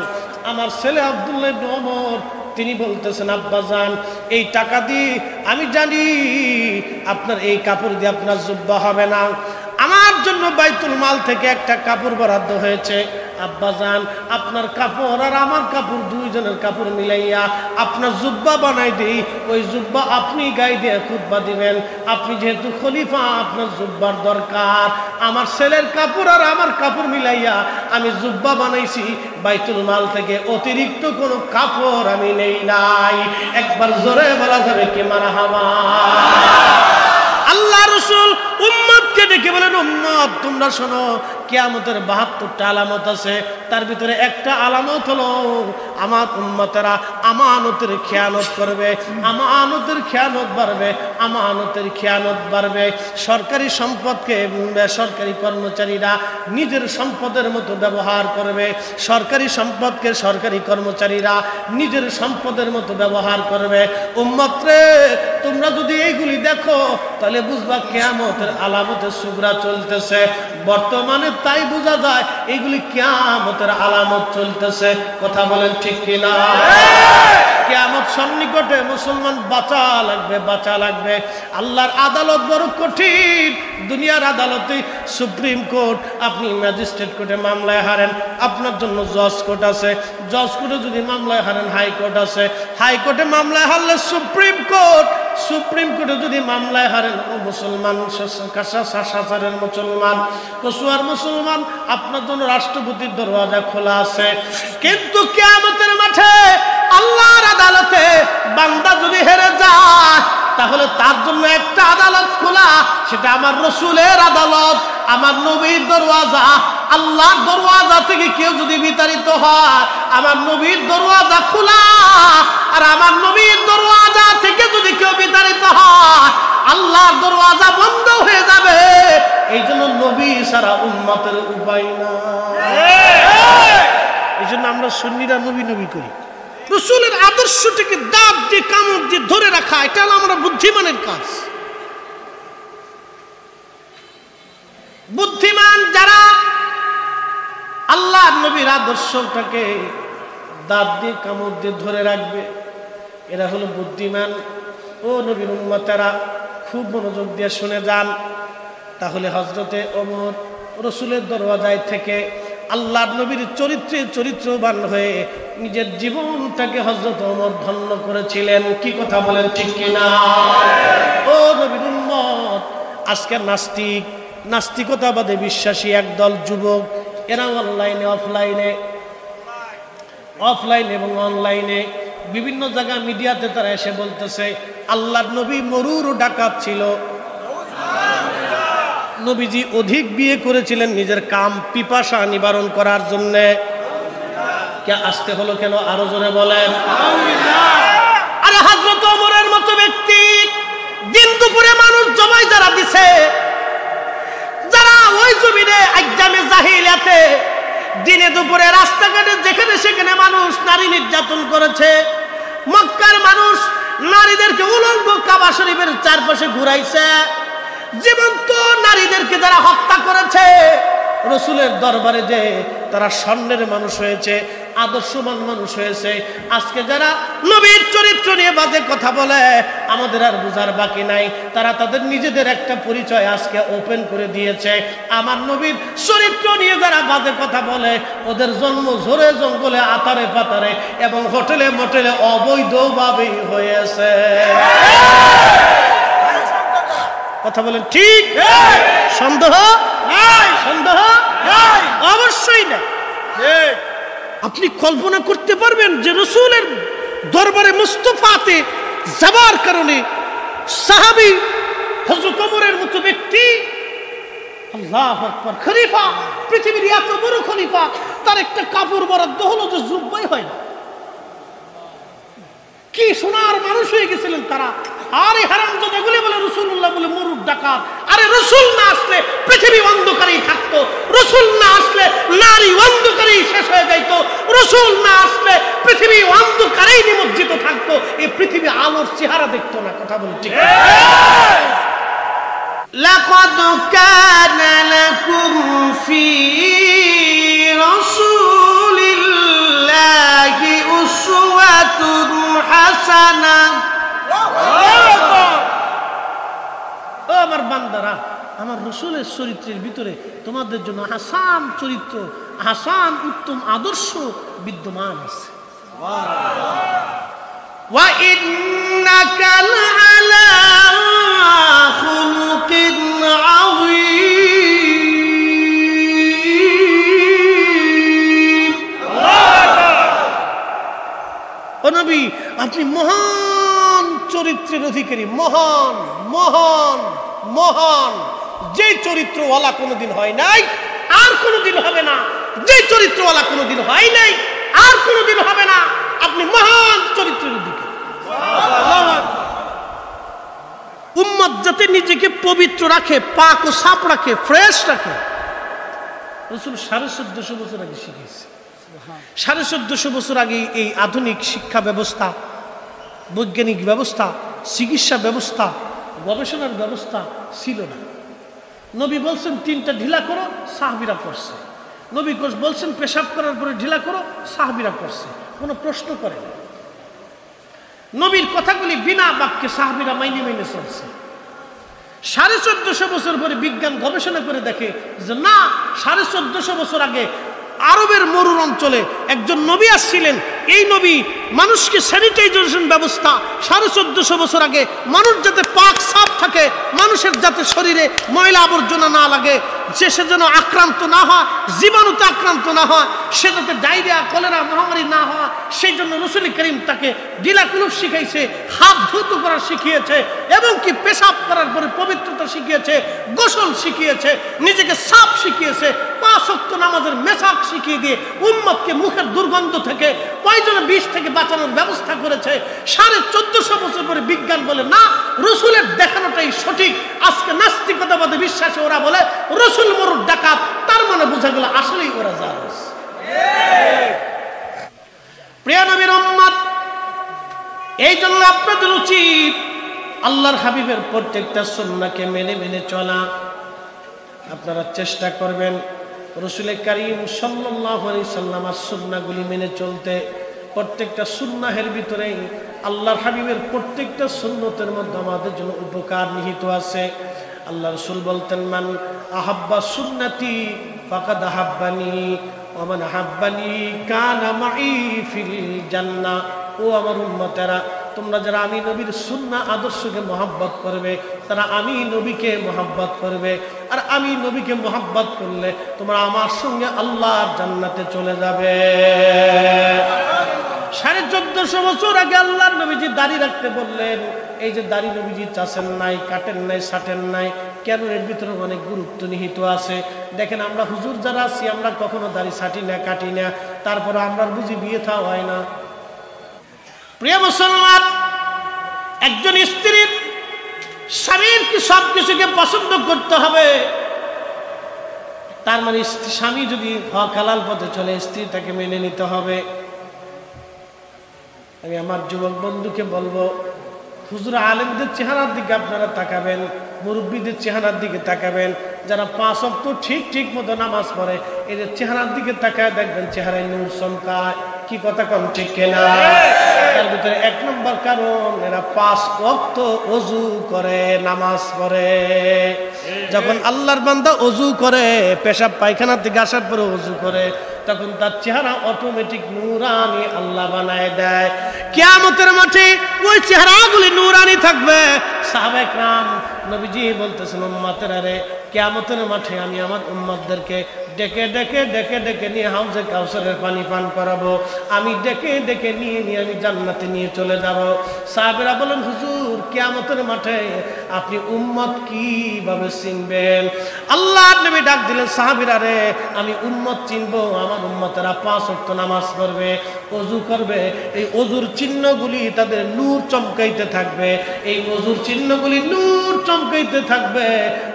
[SPEAKER 1] আমার ছেলে আব্দুল্লাহ ইবনে ওমর তিনি বলতেছেন, আব্বাজান এই টাকা দিয়ে আমি জানি আপনার এই কাপড় দিয়ে আপনার জুব্বা হবে না। আমার জন্য বাইতুল মাল থেকে একটা কাপড় বরাদ্দ হয়েছে। আব্বাজান আপনার কাপড় আর আমার কাপড় দুইজনের কাপড় মিলাইয়া আপনার জুব্বা বানাই দিই। ওই জুব্বা আপনি গায়ে দিয়ে খুতবা দিবেন। আপনি যেহেতু খলিফা, আপনার জুব্বার দরকার। আমার ছেলের কাপড় আর আমার কাপড় মিলাইয়া আমি জুব্বা বানাইছি, বাইতুল মাল থেকে অতিরিক্ত কোনো কাপড় আমি নেই নাই। একবার জোরে বলা যাবে কি মারহাবা। আল্লাহ রাসূল উম্মতকে ডেকে বলেন, উম্মত তোমরা শোনো, কিয়ামতের 72টা আলামত আছে। তার ভিতরে একটা আলামত হলো আমার উম্মতেরা আমানতের খেয়ানত করবে, আমানতের খেয়ানত বাড়বে, আমানতের খেয়ানত বাড়বে। সরকারি সম্পদকে বেসরকারি কর্মচারীরা নিজের সম্পদের মতো ব্যবহার করবে, সরকারি সম্পদকে সরকারি কর্মচারীরা নিজের সম্পদের মতো ব্যবহার করবে। উম্মত রে, তোমরা যদি এইগুলি দেখো তাহলে বুঝবা কিয়ামতের আলামতের সুগরা চলতেছে। বর্তমানে তাই বোঝা যায় এইগুলি কিয়ামতের আলামত চলতেছে। কথা বলেন ঠিক কিনা? কিয়ামত সন্নিকটে, মুসলমান বাঁচা লাগবে, বাঁচা লাগবে। আল্লাহর আদালত বড় কঠিন। দুনিয়ার আদালতে সুপ্রিম কোর্ট, আপনি ম্যাজিস্ট্রেট কোর্টে মামলায় হারেন, আপনার জন্য জজ কোর্ট আছে। জজ কোর্টে যদি মামলায় হারেন হাইকোর্ট আছে। হাইকোর্টে মামলায় হারলে সুপ্রিম কোর্ট, সুপ্রিম কোর্টে যদি মামলায় হারেন ও মুসলমান, শাসারের মুসলমান, কসুয়ার মুসলমান, আপনার জন্য রাষ্ট্রপতির দরওয়াজা খোলা আছে। কিন্তু কিয়ামতের মাঠে আল্লাহর আদালতে বান্দা যদি হেরে যায় তাহলে তার জন্য একটা আদালত খোলা, সেটা আমার রসুলের আদালত, আমার নবীর দরওয়াজা। আল্লাহর দরওয়াজা থেকে কেউ যদি বিতাড়িত হয়, আমার নবীর দরওয়াজা খোলা। আর আমার নবীর দরওয়াজা থেকে যদি কেউ বিতাড়িত হয়, আল্লাহর দরওয়াজা বন্ধ হয়ে যাবে। এই জন্য নবী সারা উম্মতের উপায় না। এই জন্য আমরা সুন্নিরা নবী নবী করি। রসুলের আদর্শটিকে দাব দিয়ে কামড় দিয়ে ধরে রাখা, এটা হলো আমরা বুদ্ধিমানের কাজ। বুদ্ধিমান যারা আল্লাহর নবীর আদর্শটাকে দাব দিয়ে কামড় দিয়ে ধরে রাখবে, এরা হলো বুদ্ধিমান। ও নবীর উম্মতেরা, খুব মনোযোগ দিয়ে শুনে যান। তাহলে হযরতে ওমর রসুলের দরওয়াজায় থেকে আল্লাহর নবীর চরিত্রে চরিত্রবান হয়ে নিজের জীবনটাকে হযরত ওমর ধন্য করেছিলেন। কি কথা বলেন ঠিক কিনা? ও নবীর উম্মত, আজকে নাস্তিকতাবাদে বিশ্বাসী একদল যুবক, এরা অনলাইনে অফলাইনে এবং অনলাইনে বিভিন্ন জায়গা মিডিয়াতে তারা এসে বলতেছে আল্লাহর নবী মরুর ডাকাত ছিল, নবীজি অধিক বিয়ে করেছিলেন নিজের কাম পিপাসা নিবারণ করার জন্য। কে আসতে হলো কেন? আরো জোরে বলেন। আরে হযরত ওমরের মতো ব্যক্তি দিন দুপুরে মানুষ জবাই যারা দিছে, যারা ওই জমিনে আইয়ামে জাহিলিয়াতে দিনে দুপুরে রাস্তাঘাটে যেখানে সেখানে মানুষ নারী নির্যাতন করেছে, মক্কার মানুষ নারীদেরকে উলঙ্গ কাবা শরীফের চারপাশে ঘুরাইছে, জীবন্ত নারীদেরকে যারা হত্যা করেছে, রসুলের দরবারে যে তারা স্বর্ণের মানুষ হয়েছে, আদর্শবান মানুষ হয়েছে, আজকে যারা নবীর চরিত্র নিয়ে বাজে কথা বলে আমাদের আর বুঝার বাকি নাই। তারা তাদের নিজেদের একটা পরিচয় আজকে ওপেন করে দিয়েছে। আমার নবীর চরিত্র নিয়ে যারা বাজে কথা বলে ওদের জন্ম ঝোরে জঙ্গলে আতারে পাতারে এবং হোটেলে মোটেলে অবৈধভাবেই হয়েছে। কথা বলেন ঠিক? সন্দেহ নাই, সন্দেহ নাই, অবশ্যই না। আপনি কল্পনা করতে পারবেন যে রসুলের দরবারে মুস্তাফাতে যাবার কারণে সাহাবী হযরত ওমরের মতো ব্যক্তি, আল্লাহু আকবার, খলিফা, পৃথিবীর এত বড় খলিফা, তার একটা কাপড় বরাদ্দ হলো যে জুব্বাই হয় না। কি সোনার মানুষ হয়ে গেছিলেন তারা। আরে হারামজাদাগুলি বলে রাসূলুল্লাহ বলে মরুর ডাকাত। আরে রাসূল না আসলে পৃথিবী অন্ধকারেই থাকতো, রাসূল না আসলে নারী অন্ধকারেই শেষ হয়ে যাইতো, রাসূল না আসলে পৃথিবী অন্ধকারেই নিমজ্জিত থাকতো, এই পৃথিবী আলোর চেহারা দেখতো না। কথা বল ঠিক? লাকাদ কানা লাকুম ফি রাসূলিল্লাহি উসওয়াতুন হাসানা। আমার বান্দারা, আমার রাসূলের চরিত্রের ভিতরে তোমাদের জন্য হাসান চরিত্র, হাসান উত্তম আদর্শ বিদ্যমান আছে। ওয়া ইন্নাকা লাআলা খুলুকিন আযীম। ও নবী, আপনি মহান চরিত্রের অধিকারী, মহান মহান মহান, যে চরিত্রওয়ালা কোনোদিন হয় নাই আর কোনোদিন হবে না, যে চরিত্রওয়ালা কোনোদিন হয় নাই আর কোনোদিন হবে না, আপনি মহান চরিত্রের অধিকারী। উম্মত যাতে নিজেকে পবিত্র রাখে, পাক ও সাফ রাখে, ফ্রেশ রাখে, রাসূল 1450 বছর আগে শিখিয়েছে। 1450 বছর আগে এই আধুনিক শিক্ষা ব্যবস্থা, বৈজ্ঞানিক ব্যবস্থা, চিকিৎসা ব্যবস্থা, গবেষণার ব্যবস্থা ছিল না। নবী বলছেন 3টা ঢিলা করো, সাহাবীরা করছে। নবী বলছেন পেশাব করার পরে ঢিলা করো, সাহাবীরা করছে, কোনো প্রশ্ন করে না। নবীর কথাগুলি বিনা বাক্যে সাহাবীরা মাইনে মাইনে চলছে। 1450 বছর পরে বিজ্ঞান গবেষণা করে দেখে যে না, 1450 বছর আগে আরবের মরুর অঞ্চলে একজন নবী আসছিলেন। এই নবী মানুষকে স্যানিটাইজেশন ব্যবস্থা 1450 বছর আগে, মানুষ যাতে পাক সাফ থাকে, মানুষের যাতে শরীরে ময়লা আবর্জনা না লাগে, সে যেন আক্রান্ত না হয়, জীবাণুতে আক্রান্ত না হয়, সে যাতে ডায়রিয়া কলেরা মহামারী না হয়, সেই জন্য রাসূল করিম তাকে ঢিলা কুলুপ শিখাইছে, হাত ধৌত করা শিখিয়েছে, এবং কি পেশাব করার পরে পবিত্রতা শিখিয়েছে, গোসল শিখিয়েছে, নিজেকে সাফ শিখিয়েছে, 5 ওয়াক্ত নামাজের মেসাক শিখিয়ে দিয়ে উম্মতকে মুখের দুর্গন্ধ থেকে, পয়জনের বিষ থেকে বাঁচানোর ব্যবস্থা করেছে। 1450 বছর পরে বিজ্ঞান বলে না, রাসূলের দেখানোটাই সঠিক। আজকে নাস্তিকতাবাদে বিশ্বাসে ওরা বলে রাসূল মরুর ডাকাত, তার মানে বোঝা গেল আসলেই ওরা জালেম। প্রিয় নবীর উম্মত, এই জন্য আপনাদের উচিত আল্লাহর হাবিবের প্রত্যেকটা সুন্নাহকে মেনে মেনে চলা। আপনারা চেষ্টা করবেন রাসূল কারীম সাল্লাল্লাহু আলাইহি সাল্লামের সুন্নাহগুলি মেনে চলতে। প্রত্যেকটা সুন্নাহের ভিতরে আল্লাহর হাবিবের প্রত্যেকটা সুন্নতের মধ্যে আমাদের জন্য উপকার নিহিত আছে। আল্লাহ রাসূল বলতেন, মান আহাব্বা সুন্নতি ফাকাদ হাব্বানি ওয়া মান হাব্বানি কানা মাই ফিল জান্নাহ। ও আমার উম্মতেরা, তোমরা যারা আমি নবীর সুন্নাহ আদর্শকে মহব্বত করবে তারা আমি নবীকে মহব্বত করবে, আর আমি নবীকে মহব্বত করলে তোমরা আমার সঙ্গে আল্লাহর জান্নাতে চলে যাবে। 1450 বছর আগে আল্লাহর নবীজি দাড়ি রাখতে বললেন। এই যে দাড়ি নবীজি চাষেন নাই, কাটেন নাই, ছাটেন নাই, কেন? এর ভিতরে অনেক গুরুত্ব নিহিত আছে। দেখেন, আমরা হুজুর যারা আছি আমরা কখনো দাড়ি ছাটি না, কাটি না, তারপরে আমরা বুঝি বিয়ে থা হয় না। প্রিয় মুসলমান, একজন স্ত্রীর স্বামীর কি সব কিছুকে পছন্দ করতে হবে? তার মানে স্বামী যদি হক হালাল পথে চলে, স্ত্রী তাকে মেনে নিতে হবে। আমি আমার যুবক বন্ধুকে বলবো, হুজুর আলেমদের চেহারার দিকে আপনারা তাকাবেন, মুরব্বীদের চেহারার দিকে তাকাবেন, যারা 5 ওয়াক্ত ঠিক মতো নামাজ পড়ে এদের চেহারার দিকে তাকায় দেখবেন চেহারায় নূর চমকায়। কি কথা কম ঠিক কিনা? তার ভিতরে 1 নম্বর কারণ, এরা 5 ওয়াক্ত ওযু করে নামাজ পড়ে। যখন আল্লাহর বান্দা ওযু করে, পেশাব পায়খানা থেকে আসার পরে ওযু করে, তখন তার চেহারা অটোমেটিক নূরানি আল্লাহ বানায় দেয়। কিয়ামতের মাঠে ওই চেহারাগুলি নূরানি থাকবে। সাহাবায়ে কেরাম নবীজি বলতেছেন, উম্মতেরা রে, কিয়ামতের মাঠে আমি আমার উম্মতদেরকে ডেকে ডেকে ডেকে ডেকে নিয়ে হাউজে কাউসারের পানি পান করাবো। আমি ডেকে ডেকে নিয়ে আমি জান্নাতে নিয়ে চলে যাব। সাহাবীরা বলেন, হুজুর কিয়ামতের মাঠে আপনি উম্মত কিভাবে চিনবেন? আল্লাহর নবী ডাক দিলেন, সাহাবীরা রে, আমি উম্মত চিনবো, আমার উম্মতেরা 5 ওয়াক্ত নামাজ পড়বে, ওযু করবে। এই ওযুর চিহ্নগুলি তাদের নূর চমকাইতে থাকবে। এই ওযুর চিহ্নগুলি নূর চমকাইতে থাকবে।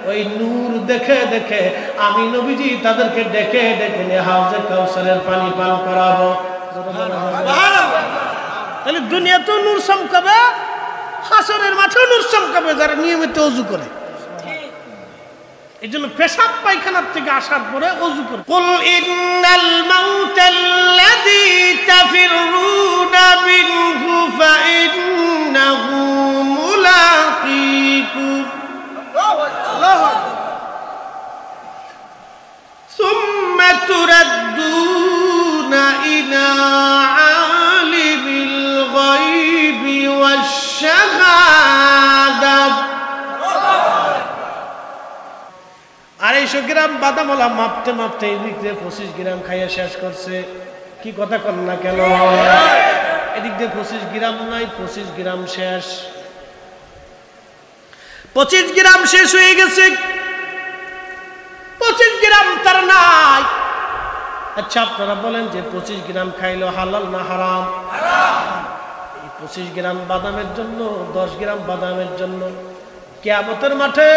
[SPEAKER 1] ওই নূর দেখে দেখে আমি নবীজি তাদেরকে ডেকে ডেকে নিয়ে হাউজে কাউসারের পানি পান করাবো। তাহলে দুনিয়াতেও নূর চমকাবে, হাসরের মাঠেও নূর চমকাবে যারা নিয়মিত ওযু করে। এই জন্য পেশাব পায়খানার থেকে আসার পরে ওযু করে। কুল ইন্নাল মাউতাল্লাযী তাফিরুনা মিনহু ফাইন্নাহু মুলাকীকুম সুম্মা তুরাদ্দুনা ইলা আলিমিল গায়বি ওয়াশ শাহাদাহ। 250 গ্রাম বাদামওয়ালা মাপতে মাপতে এদিক দিয়ে 25 গ্রাম খাইয়া শেষ করছে। কি কথা কন না কেন? এদিক দিয়ে 25 গ্রাম নাই, 25 গ্রাম শেষ। 25 গ্রাম শেষ হয়ে গেছে, 25 গ্রাম তার নাই। আচ্ছা, আপনারা বলেন যে 25 গ্রাম খাইলো হালাল না হারাম? এই 25 গ্রাম বাদামের জন্য, 10 গ্রাম বাদামের জন্য কিয়ামতের মাঠে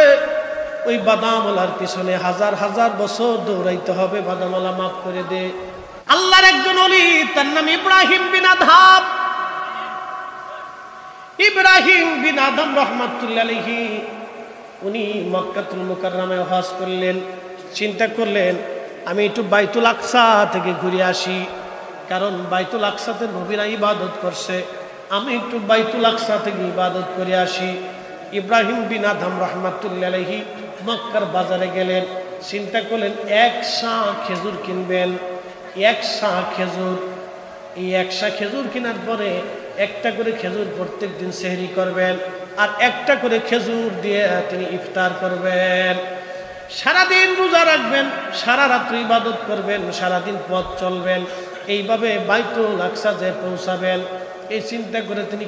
[SPEAKER 1] ওই বাদামওয়ালার পিছনে হাজার হাজার বছর দৌড়াইতে হবে। বাদামওয়ালা মাফ করে দে। আল্লাহর একজন ওলি, তার নাম ইব্রাহিম বিন আদহাম। ইব্রাহিম বিন আদম রাহমাতুল্লাহি আলাইহি, উনি মক্কাতুল মুকাররমায় হজ করলেন। চিন্তা করলেন, আমি একটু বাইতুল আকসা থেকে ঘুরে আসি, কারণ বাইতুল আকসাতে নবীরা ইবাদত করছে, আমি একটু বাইতুল আকসা থেকে ইবাদত করে আসি। ইব্রাহিম বিন আদম রাহমাতুল্লাহি আলাইহি মক্কার বাজারে গেলেন। চিন্তা করলেন, 1 শাহ খেজুর কিনবেন, 1 শাহ খেজুর। এই 1 শাহ খেজুর কেনার পরে একটা করে খেজুর প্রত্যেক দিন সেহরি করবেন, আর একটা করে খেজুর দিয়ে তিনি ইফতার করবেন। সারাদিন রোজা রাখবেন, সারা রাত্রি ইবাদত করবেন, সারাদিন পথ চলবেন, এইভাবে বাইতুল আকসা যে পৌঁছাবেন। এই চিন্তা করে তিনি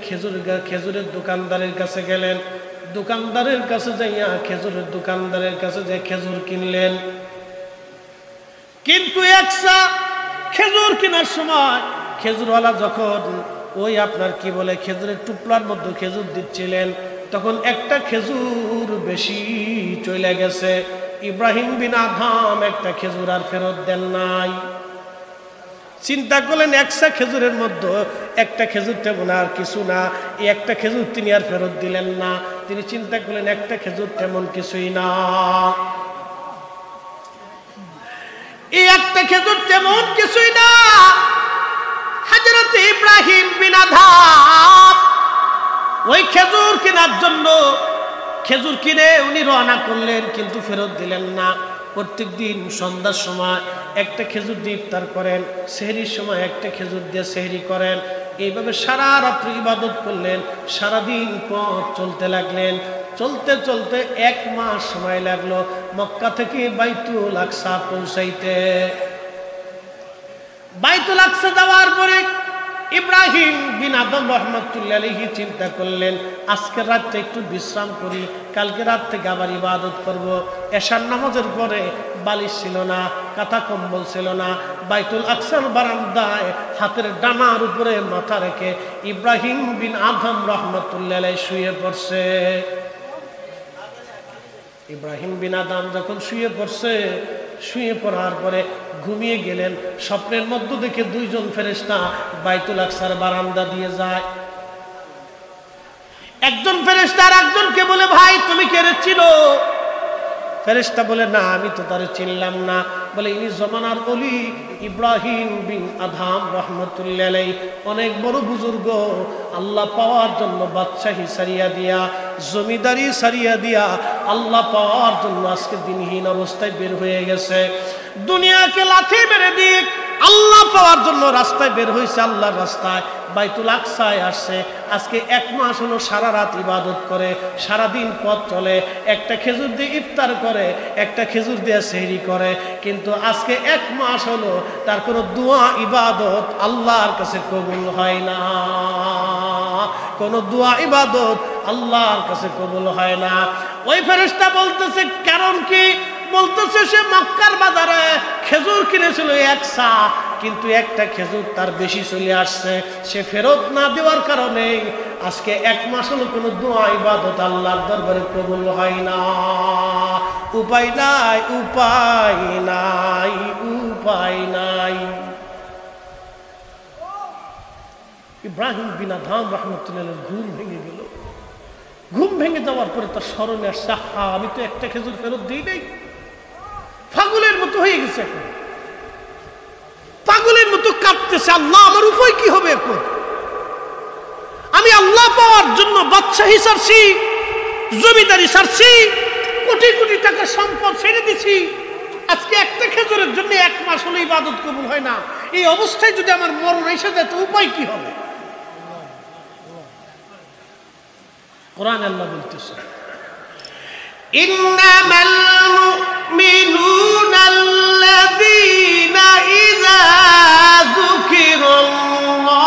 [SPEAKER 1] খেজুরের দোকানদারের কাছে গেলেন। দোকানদারের কাছে যাইয়া খেজুরের দোকানদারের কাছে যে খেজুর কিনলেন। কিন্তু 1 শাহ খেজুর কেনার সময় খেজুরওয়ালা যখন ওই আপনার কি বলে খেজুরের টুপলার মধ্যে খেজুর দিচ্ছিলেন, তখন একটা খেজুর বেশি চলে গেছে। ইব্রাহিম বিন আদম একটা খেজুর আর ফেরত দেন নাই। চিন্তা করলেন, 1 শাহ খেজুরের মধ্যে একটা খেজুর তেমন আর কিছু না, এই একটা খেজুর তিনি আর ফেরত দিলেন না। তিনি চিন্তা করলেন, একটা খেজুর তেমন কিছুই না, এই একটা খেজুর তেমন কিছুই না। হযরত ইব্রাহিম বিন আদম ওই খেজুর কেনার জন্য খেজুর কিনে উনি রওনা করলেন, কিন্তু ফেরত দিলেন না। প্রত্যেক দিন সন্ধ্যার সময় একটা খেজুর দিয়ে ইফতার করেন, সেহরির সময় একটা খেজুর দিয়ে সেহরি করেন। এইভাবে সারা রাত্রি ইবাদত করলেন, সারাদিন পথ চলতে লাগলেন। চলতে চলতে 1 মাস সময় লাগলো মক্কা থেকে বাইতুল আকসা পৌঁছাইতে। বাইতুল আকসা যাওয়ার পরে ইব্রাহিম বিন আদম রাহমাতুল্লাহি আলাইহি চিন্তা করলেন, আজকের রাতটা একটু বিশ্রাম করি, কালকে রাত থেকে আবার ইবাদত করব। এশার নামাজের পরে বালিশ ছিল না, কাঁথা কম্বল ছিল না। বাইতুল আকসার বারান্দায় হাতের ডানার উপরে মাথা রেখে ইব্রাহিম বিন আদম রাহমাতুল্লাহি আলাইহি শুয়ে পড়ছে। ইব্রাহিম বিন আদম যখন শুয়ে পড়ছে, শুয়ে পড়ার পরে ঘুমিয়ে গেলেন। স্বপ্নের মধ্য থেকে 2 জন ফেরেশতা বাইতুল আকসার বারান্দা দিয়ে যায়। একজন ফেরেশতা আর একজনকে বলে, ভাই তুমি কে রে চিনো? ফেরেশতা বলে, না আমি তো তারে চিনলাম না। বলে, ইনি জমানার ওলি ইব্রাহিম বিন আদম রাহমাতুল্লাহি আলাইহি, অনেক বড় বুজুর্গ। আল্লাহ পাওয়ার জন্য বাদশাহী সারিয়া দিয়া, জমিদারি সারিয়া দিয়া আল্লাহ পাওয়ার জন্য আজকে দিনহীন অবস্থায় বের হয়ে গেছে। দুনিয়াকে লাথি মেরে দিয়ে আল্লাহ পাওয়ার জন্য রাস্তায় বের হয়েছে, আল্লাহর রাস্তায় বাইতুল আকসায় আসছে। আজকে 1 মাস হলো সারা রাত ইবাদত করে, সারাদিন পথ চলে, একটা খেজুর দিয়ে ইফতার করে, একটা খেজুর দিয়ে সেহরি করে। কিন্তু আজকে 1 মাস হলো তার কোনো দোয়া ইবাদত আল্লাহর কাছে কবুল হয় না। কোনো দোয়া ইবাদত আল্লাহর কাছে কবুল হয় না। ওই ফেরেশতা বলতেছে, কারণ কি? বলতেছে, সে মক্কার বাজারে খেজুর কিনেছিল 1 সা, কিন্তু একটা খেজুর তার বেশি চলে আসছে। সে ফেরত না দেওয়ার কারণে আজকে 1 মাস হলো কোনো দোয়া ইবাদত আল্লাহর দরবারে কবুল হয় না। উপায় নাই, উপায় নাই, উপায় নাই। ইব্রাহিম বিন আদম রাহমাতুল্লাহি আলাইহি ঘুম ভেঙে গেল। ঘুম ভেঙে যাওয়ার পরে তার স্মরণে আসছে, আমি তো একটা খেজুর ফেরত দিই নাই। পাগলের মতো হয়ে গেছে, এখন পাগলের মতো কাঁদতেছে, আল্লাহ আমার উপায় কি হবে এখন? আমি আল্লাহ পাওয়ার জন্য বাদশাহী ছাড়ছি, জমিদারি ছাড়ছি, কোটি কোটি টাকা সম্পদ ছেড়ে দিছি। আজকে একটা খেজুরের জন্য 1 মাস হলো ইবাদত কবুল হয় না। এই অবস্থায় যদি আমার মরণ এসে যায় তো উপায় কি হবে? কোরআন আল্লাহ বলতেছে, ইন্নামাল মুমিনুনা আল্লাযীনা ইযা যুকিরাল্লাহু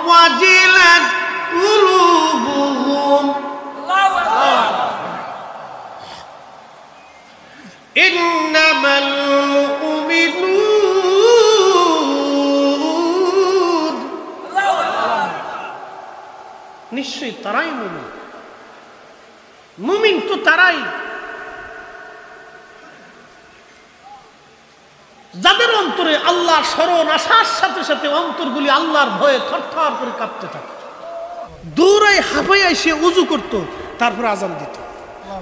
[SPEAKER 1] ওয়াজিলাত কুলুবুহুম। ইন্নামাল মুমিনুন, নিশ্চয়ই তারাই মুমিন। মুমিন তো তারাই যাদের অন্তরে আল্লাহর স্মরণ আসার সাথে সাথে অন্তরগুলি আল্লাহর ভয়ে থরথর করে কাঁপতে থাকে। দৌড়াই হাঁপাইয়া সে উজু করতো, তারপর আজান দিত।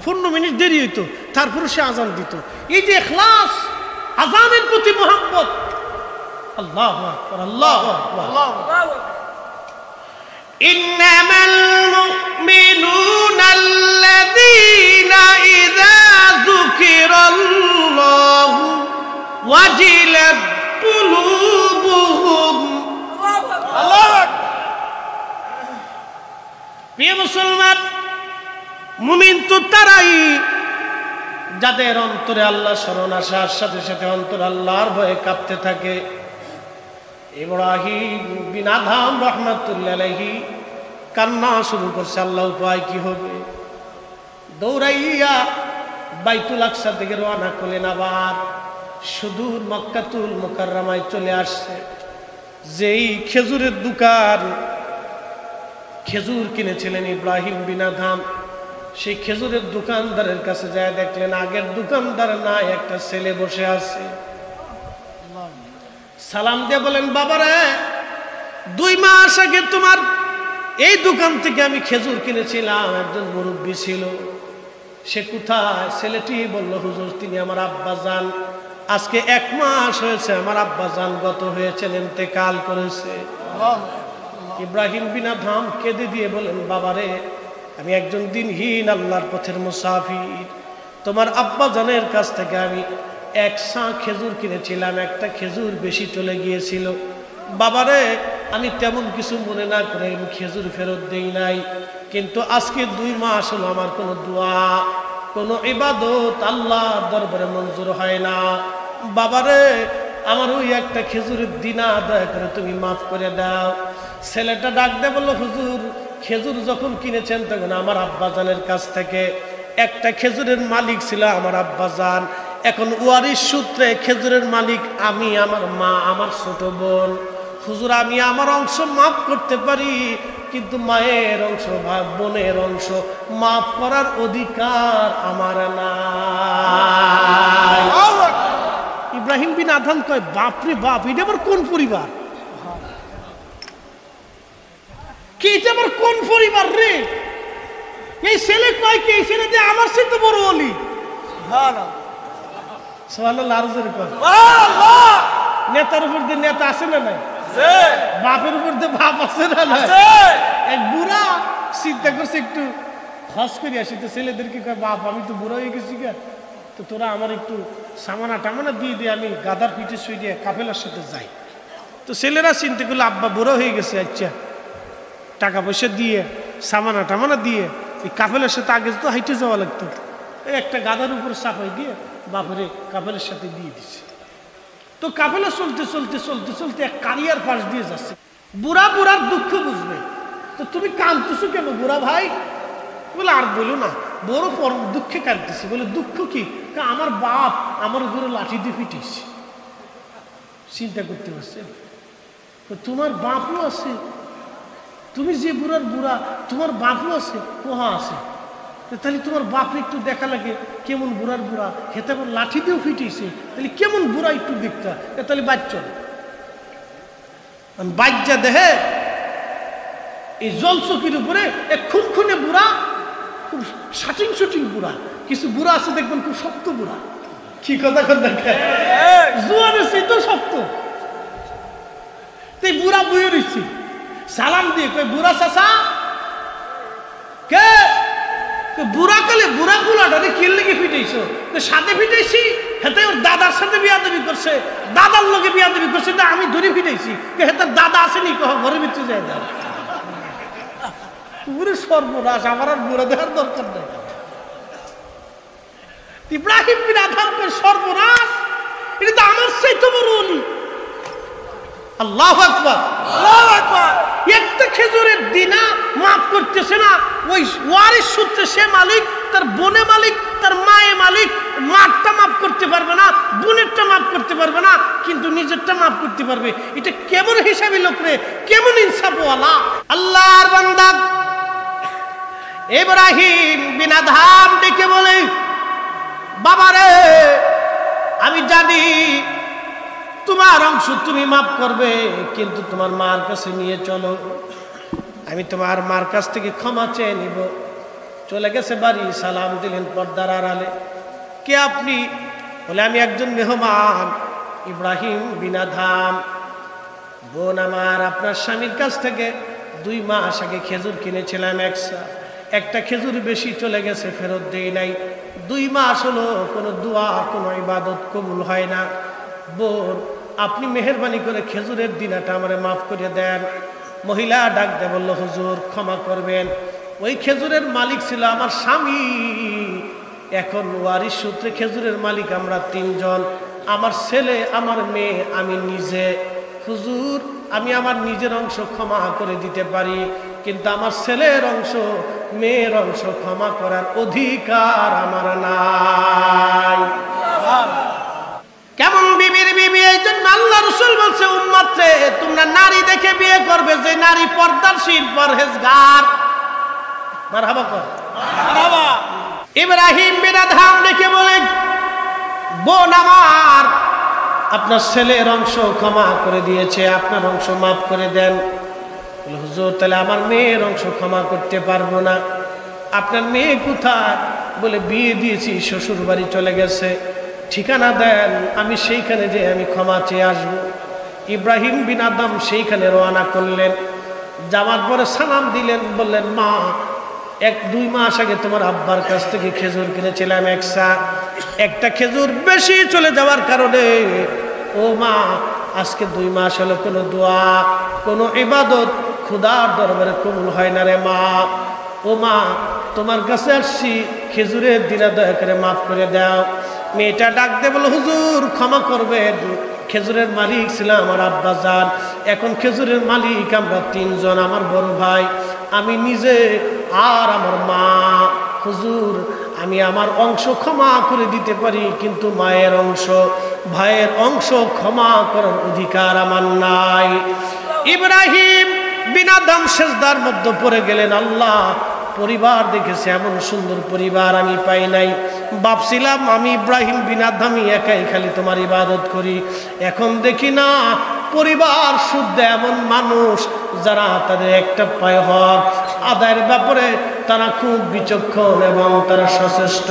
[SPEAKER 1] 15 মিনিট দেরি হইতো, তারপরে সে আজান দিত। এই যে ইখলাস, আজানের প্রতি মোহাম্মত, আল্লাহু আকবার, আল্লাহু আকবার। ইন্নামাল মুমিনুনা আল্লাযীনা ইযা যুকিরাল্লাহু ওয়াজিলাত কুলুবুহুম। আল্লাহু আকবার। প্রিয় মুসলমান, মুমিন তো তারাই যাদের অন্তরে আল্লাহ স্মরণ আসার সাথে সাথে অন্তর আল্লাহর ভয়ে কাঁপতে থাকে। ইব্রাহিম বিন আদম রাহমাতুল্লাহি আলাইহি কান্না শুরু করছে, আল্লাহ উপায় কি হবে? দৌড়াইয়া বাইতুল আকসা থেকে রওনা করলেন। আবার সুদূর মক্কাতুল মুকাররমায় চলে আসছে। যেই খেজুরের দোকান, খেজুর কিনেছিলেন ইব্রাহিম বিন আদম, সেই খেজুরের দোকানদারের কাছে যায় দেখলেন আগের দোকানদার নাই, একটা ছেলে বসে আছে। সালাম দিয়ে বলেন, বাবারে 2 মাস আগে তোমার এই দোকান থেকে আমি খেজুর কিনেছিলাম, একজন মুরব্বী ছিল, সে কোথায়? ছেলেটি বলল, হুজুর তিনি আমার আব্বা জান। আজকে 1 মাস হয়েছে আমার আব্বা জান গত হয়েছেন, ইন্তেকাল করেছে। ইব্রাহিম বিন আদম কেঁদে দিয়ে বলেন, বাবারে আমি একজন দিনহীন আল্লাহর পথের মুসাফির, তোমার আব্বা জানের কাছ থেকে আমি 1 শা খেজুর কিনেছিলাম, একটা খেজুর বেশি চলে গিয়েছিল। বাবারে আমি তেমন কিছু মনে না করে আমি খেজুর ফেরত দেই নাই, কিন্তু আজকে 2 মাস হলো আমার কোনো দোয়া, কোনো ইবাদত আল্লাহ দরবারে মঞ্জুর হয় না। বাবারে আমার ওই একটা খেজুরের দিনা দয়া করে তুমি মাফ করে দাও। ছেলেটা ডাক দিয়ে বলল, হুজুর খেজুর যখন কিনেছেন তখন আমার আব্বাজানের কাছ থেকে একটা খেজুরের মালিক ছিল আমার আব্বাজান, এখন ওয়ারিশ সূত্রে খেজুরের মালিক আমি, আমার মা, আমার ছোট বোন। হুজুর আমি আমার অংশ মাফ করতে পারি, কিন্তু মায়ের অংশ বা বোনের অংশ মাফ করার অধিকার আমার নাই। ইব্রাহিম বিন আদহাম কয়, বাপরে বাপ, এটা আবার কোন পরিবার? কি এটা আবার কোন পরিবার রে? এই ছেলে কয় কি এই ছেলে দিয়ে আমার সাথে বড় অলি। নেতার উপর দিয়ে নেতা আছে না নাই? বাপের উপর দিয়ে বাপ আছে না নাই? এক বুড়া চিন্তা করছে একটু হস করে আসি, তো ছেলেদেরকে কয়, বাপ আমি তো বুড়া হয়ে গেছি গা, তো তোরা আমার একটু সামানা টামানা দিয়ে দিয়ে আমি গাদার পিঠে শুয়ে দিয়ে কাফেলার সাথে যাই। তো ছেলেরা চিন্তা করলো আব্বা বুড়া হয়ে গেছে, আচ্ছা টাকা পয়সা দিয়ে সামানা টামানা দিয়ে এই কাফেলার সাথে আগে তো হাইটে যাওয়া লাগতো, এই একটা গাদার উপর চাপাই দিয়ে বাপরে কাফেলার সাথে দিয়ে দিছে। তো কাফেলা চলতে চলতে চলতে চলতে এক কারিয়ার পাশ দিয়ে যাচ্ছে। বুড়া বুড়ার দুঃখ বুঝবে, তো তুমি কাঁদতেছো কেন বুড়া ভাই? বলে আর বলো না, বড় দুঃখে কাঁদতেছি। বলে দুঃখ কি? আমার বাপ আমার উপরে লাঠি দিয়ে পিটিয়েছে। চিন্তা করতে পারছে, তোমার বাপও আছে, তুমি যে বুড়ার বুড়া তোমার বাপও আছে? কোহা আছে। তাহলে তোমার বাপরে একটু দেখা লাগে কেমন বুড়ার বুড়া, হেতে আবার লাঠি দিয়েও ফিটিয়েছে, তাহলে কেমন বুড়া একটু দেখতা। তাহলে বাচ্চল বাচ্চা দেহে এই জল চকির উপরে এক খুনখুনে বুড়া, খুব শাটিং শুটিং বুড়া। কিছু বুড়া আছে দেখবেন খুব শক্ত বুড়া। কি কথা দেখেন, জোয়ারের তো শক্ত। এই বুড়া বইয়ে রয়েছি, সালাম দিয়ে কই, বুড়া চাচা কে? বুড়া কালে বুড়া গুলাটা কিল লেগে ফিটাইছো? সাথে ফিটাইছি, হেতে ওর দাদার সাথে বিয়াদবি করছে, দাদার লোকে বিয়াদবি করছে, আমি ধরে ফিটাইছি। হেতার দাদা আসেনি, কহ ঘরের ভিতরে যায় দাও। পুরো সর্বনাশ, আমার আর বুড়া দেওয়ার দরকার নেই। ইব্রাহিম বিন আদহামকে সর্বনাশ, এটা তো আমার চাইতে বড় অলি। আল্লাহু আকবার, আল্লাহু আকবার। একটা খেজুরের দিনা মাফ করতেছে না, ওই ওয়ারিশ সূত্রে সে মালিক, তার বোনে মালিক, তার মায়ে মালিক। মারটা মাফ করতে পারবে না, বোনেরটা মাফ করতে পারবে না, কিন্তু নিজেরটা মাফ করতে পারবে। এটা কেমন হিসাবি লোক রে, কেমন ইনসাফওয়ালা আল্লাহর বান্দা। ইব্রাহিম বিন আদহাম ডেকে বলে, বাবারে আমি জানি তোমার অংশ তুমি মাফ করবে, কিন্তু তোমার মার কাছে নিয়ে চলো, আমি তোমার মার কাছ থেকে ক্ষমা চেয়ে নিব। চলে গেছে বাড়ি, সালাম দিলেন পর্দার আড়ালে। কে আপনি? বলে আমি একজন মেহমান, ইব্রাহিম বিন আদহাম। বোন আমার, আপনার স্বামীর কাছ থেকে 2 মাস আগে খেজুর কিনেছিলাম, একটা খেজুর বেশি চলে গেছে, ফেরত দেই নাই। 2 মাস হলো কোনো দোয়া কোনো ইবাদত কবুল হয় না। বোন আপনি মেহেরবানি করে খেজুরের দিনাটা আমারে মাফ করে দেন। মহিলা ডাক দে বলল, হুজুর ক্ষমা করবেন, ওই খেজুরের মালিক ছিল আমার স্বামী, এখন ওয়ারিশ সূত্রে খেজুরের মালিক আমরা 3 জন, আমার ছেলে, আমার মেয়ে, আমি নিজে। হুজুর আমি আমার নিজের অংশ ক্ষমা করে দিতে পারি, কিন্তু আমার ছেলের অংশ, মেয়ের অংশ ক্ষমা করার অধিকার আমার নাই। কেমন বিবির বিবি, এই জন্য আল্লাহ রাসূল বলছে, উম্মত রে তোমরা নারী দেখে বিয়ে করবে যে নারী পর্দাশীল, পরহেজগার। মারহাবা কর, মারহাবা। ইব্রাহিম বিন আদহাম দেখে বলে, বোন আমার, আপনার ছেলের অংশ ক্ষমা করে দিয়েছে, আপনার অংশ মাফ করে দেন। হুজুর তাহলে আমার মেয়ের অংশ ক্ষমা করতে পারবো না। আপনার মেয়ে কোথায়? বলে বিয়ে দিয়েছি, শ্বশুর বাড়ি চলে গেছে, ঠিকানা দেন, আমি সেইখানে যে আমি ক্ষমা চেয়ে আসবো। ইব্রাহিম বিন আদহাম সেইখানে রওনা করলেন। যাওয়ার পরে সালাম দিলেন, বললেন, মা 1-2 মাস আগে তোমার আব্বার কাছ থেকে খেজুর কিনেছিলাম একটা খেজুর বেশি চলে যাওয়ার কারণে ও মা আজকে 2 মাস হলো কোনো দোয়া কোনো ইবাদত খোদার দরবারে কবুল হয় না রে মা। ও মা তোমার কাছে আসছি, খেজুরের দিনা দয়া করে মাফ করে দাও। মেয়েটা ডাক দে বলে হুজুর ক্ষমা করবেন, খেজুরের মালিক ছিল আমার আব্বা জান, এখন খেজুরের মালিক আমরা 3 জন, আমার বড় ভাই, আমি নিজে আর আমার মা। হুজুর আমি আমার অংশ ক্ষমা করে দিতে পারি, কিন্তু মায়ের অংশ ভাইয়ের অংশ ক্ষমা করার অধিকার আমার নাই। ইব্রাহিম বিনা দাম সেজদার মধ্যে পড়ে গেলেন। আল্লাহ পরিবার দেখেছে, এমন সুন্দর পরিবার আমি পাই নাই। ভাবছিলাম আমি ইব্রাহিম বিনা দামি একাই খালি তোমার ইবাদত করি, এখন দেখি না পরিবার শুদ্ধ এমন মানুষ যারা তাদের একটা পায় হক আদায়ের ব্যাপারে তারা খুব বিচক্ষণ এবং তারা সচেষ্ট।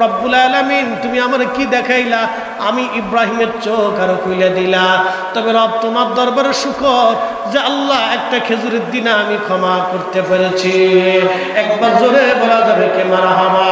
[SPEAKER 1] রব্বুল আলামিন তুমি আমার কি দেখাইলা, আমি ইব্রাহিমের চোখ আরো খুলে দিলা। তবে রব তোমার দরবারে শুকর যে আল্লাহ একটা খেজুরের দিনে আমি ক্ষমা করতে পেরেছি। একবার জোরে বলা যাবে কে মারহাবা।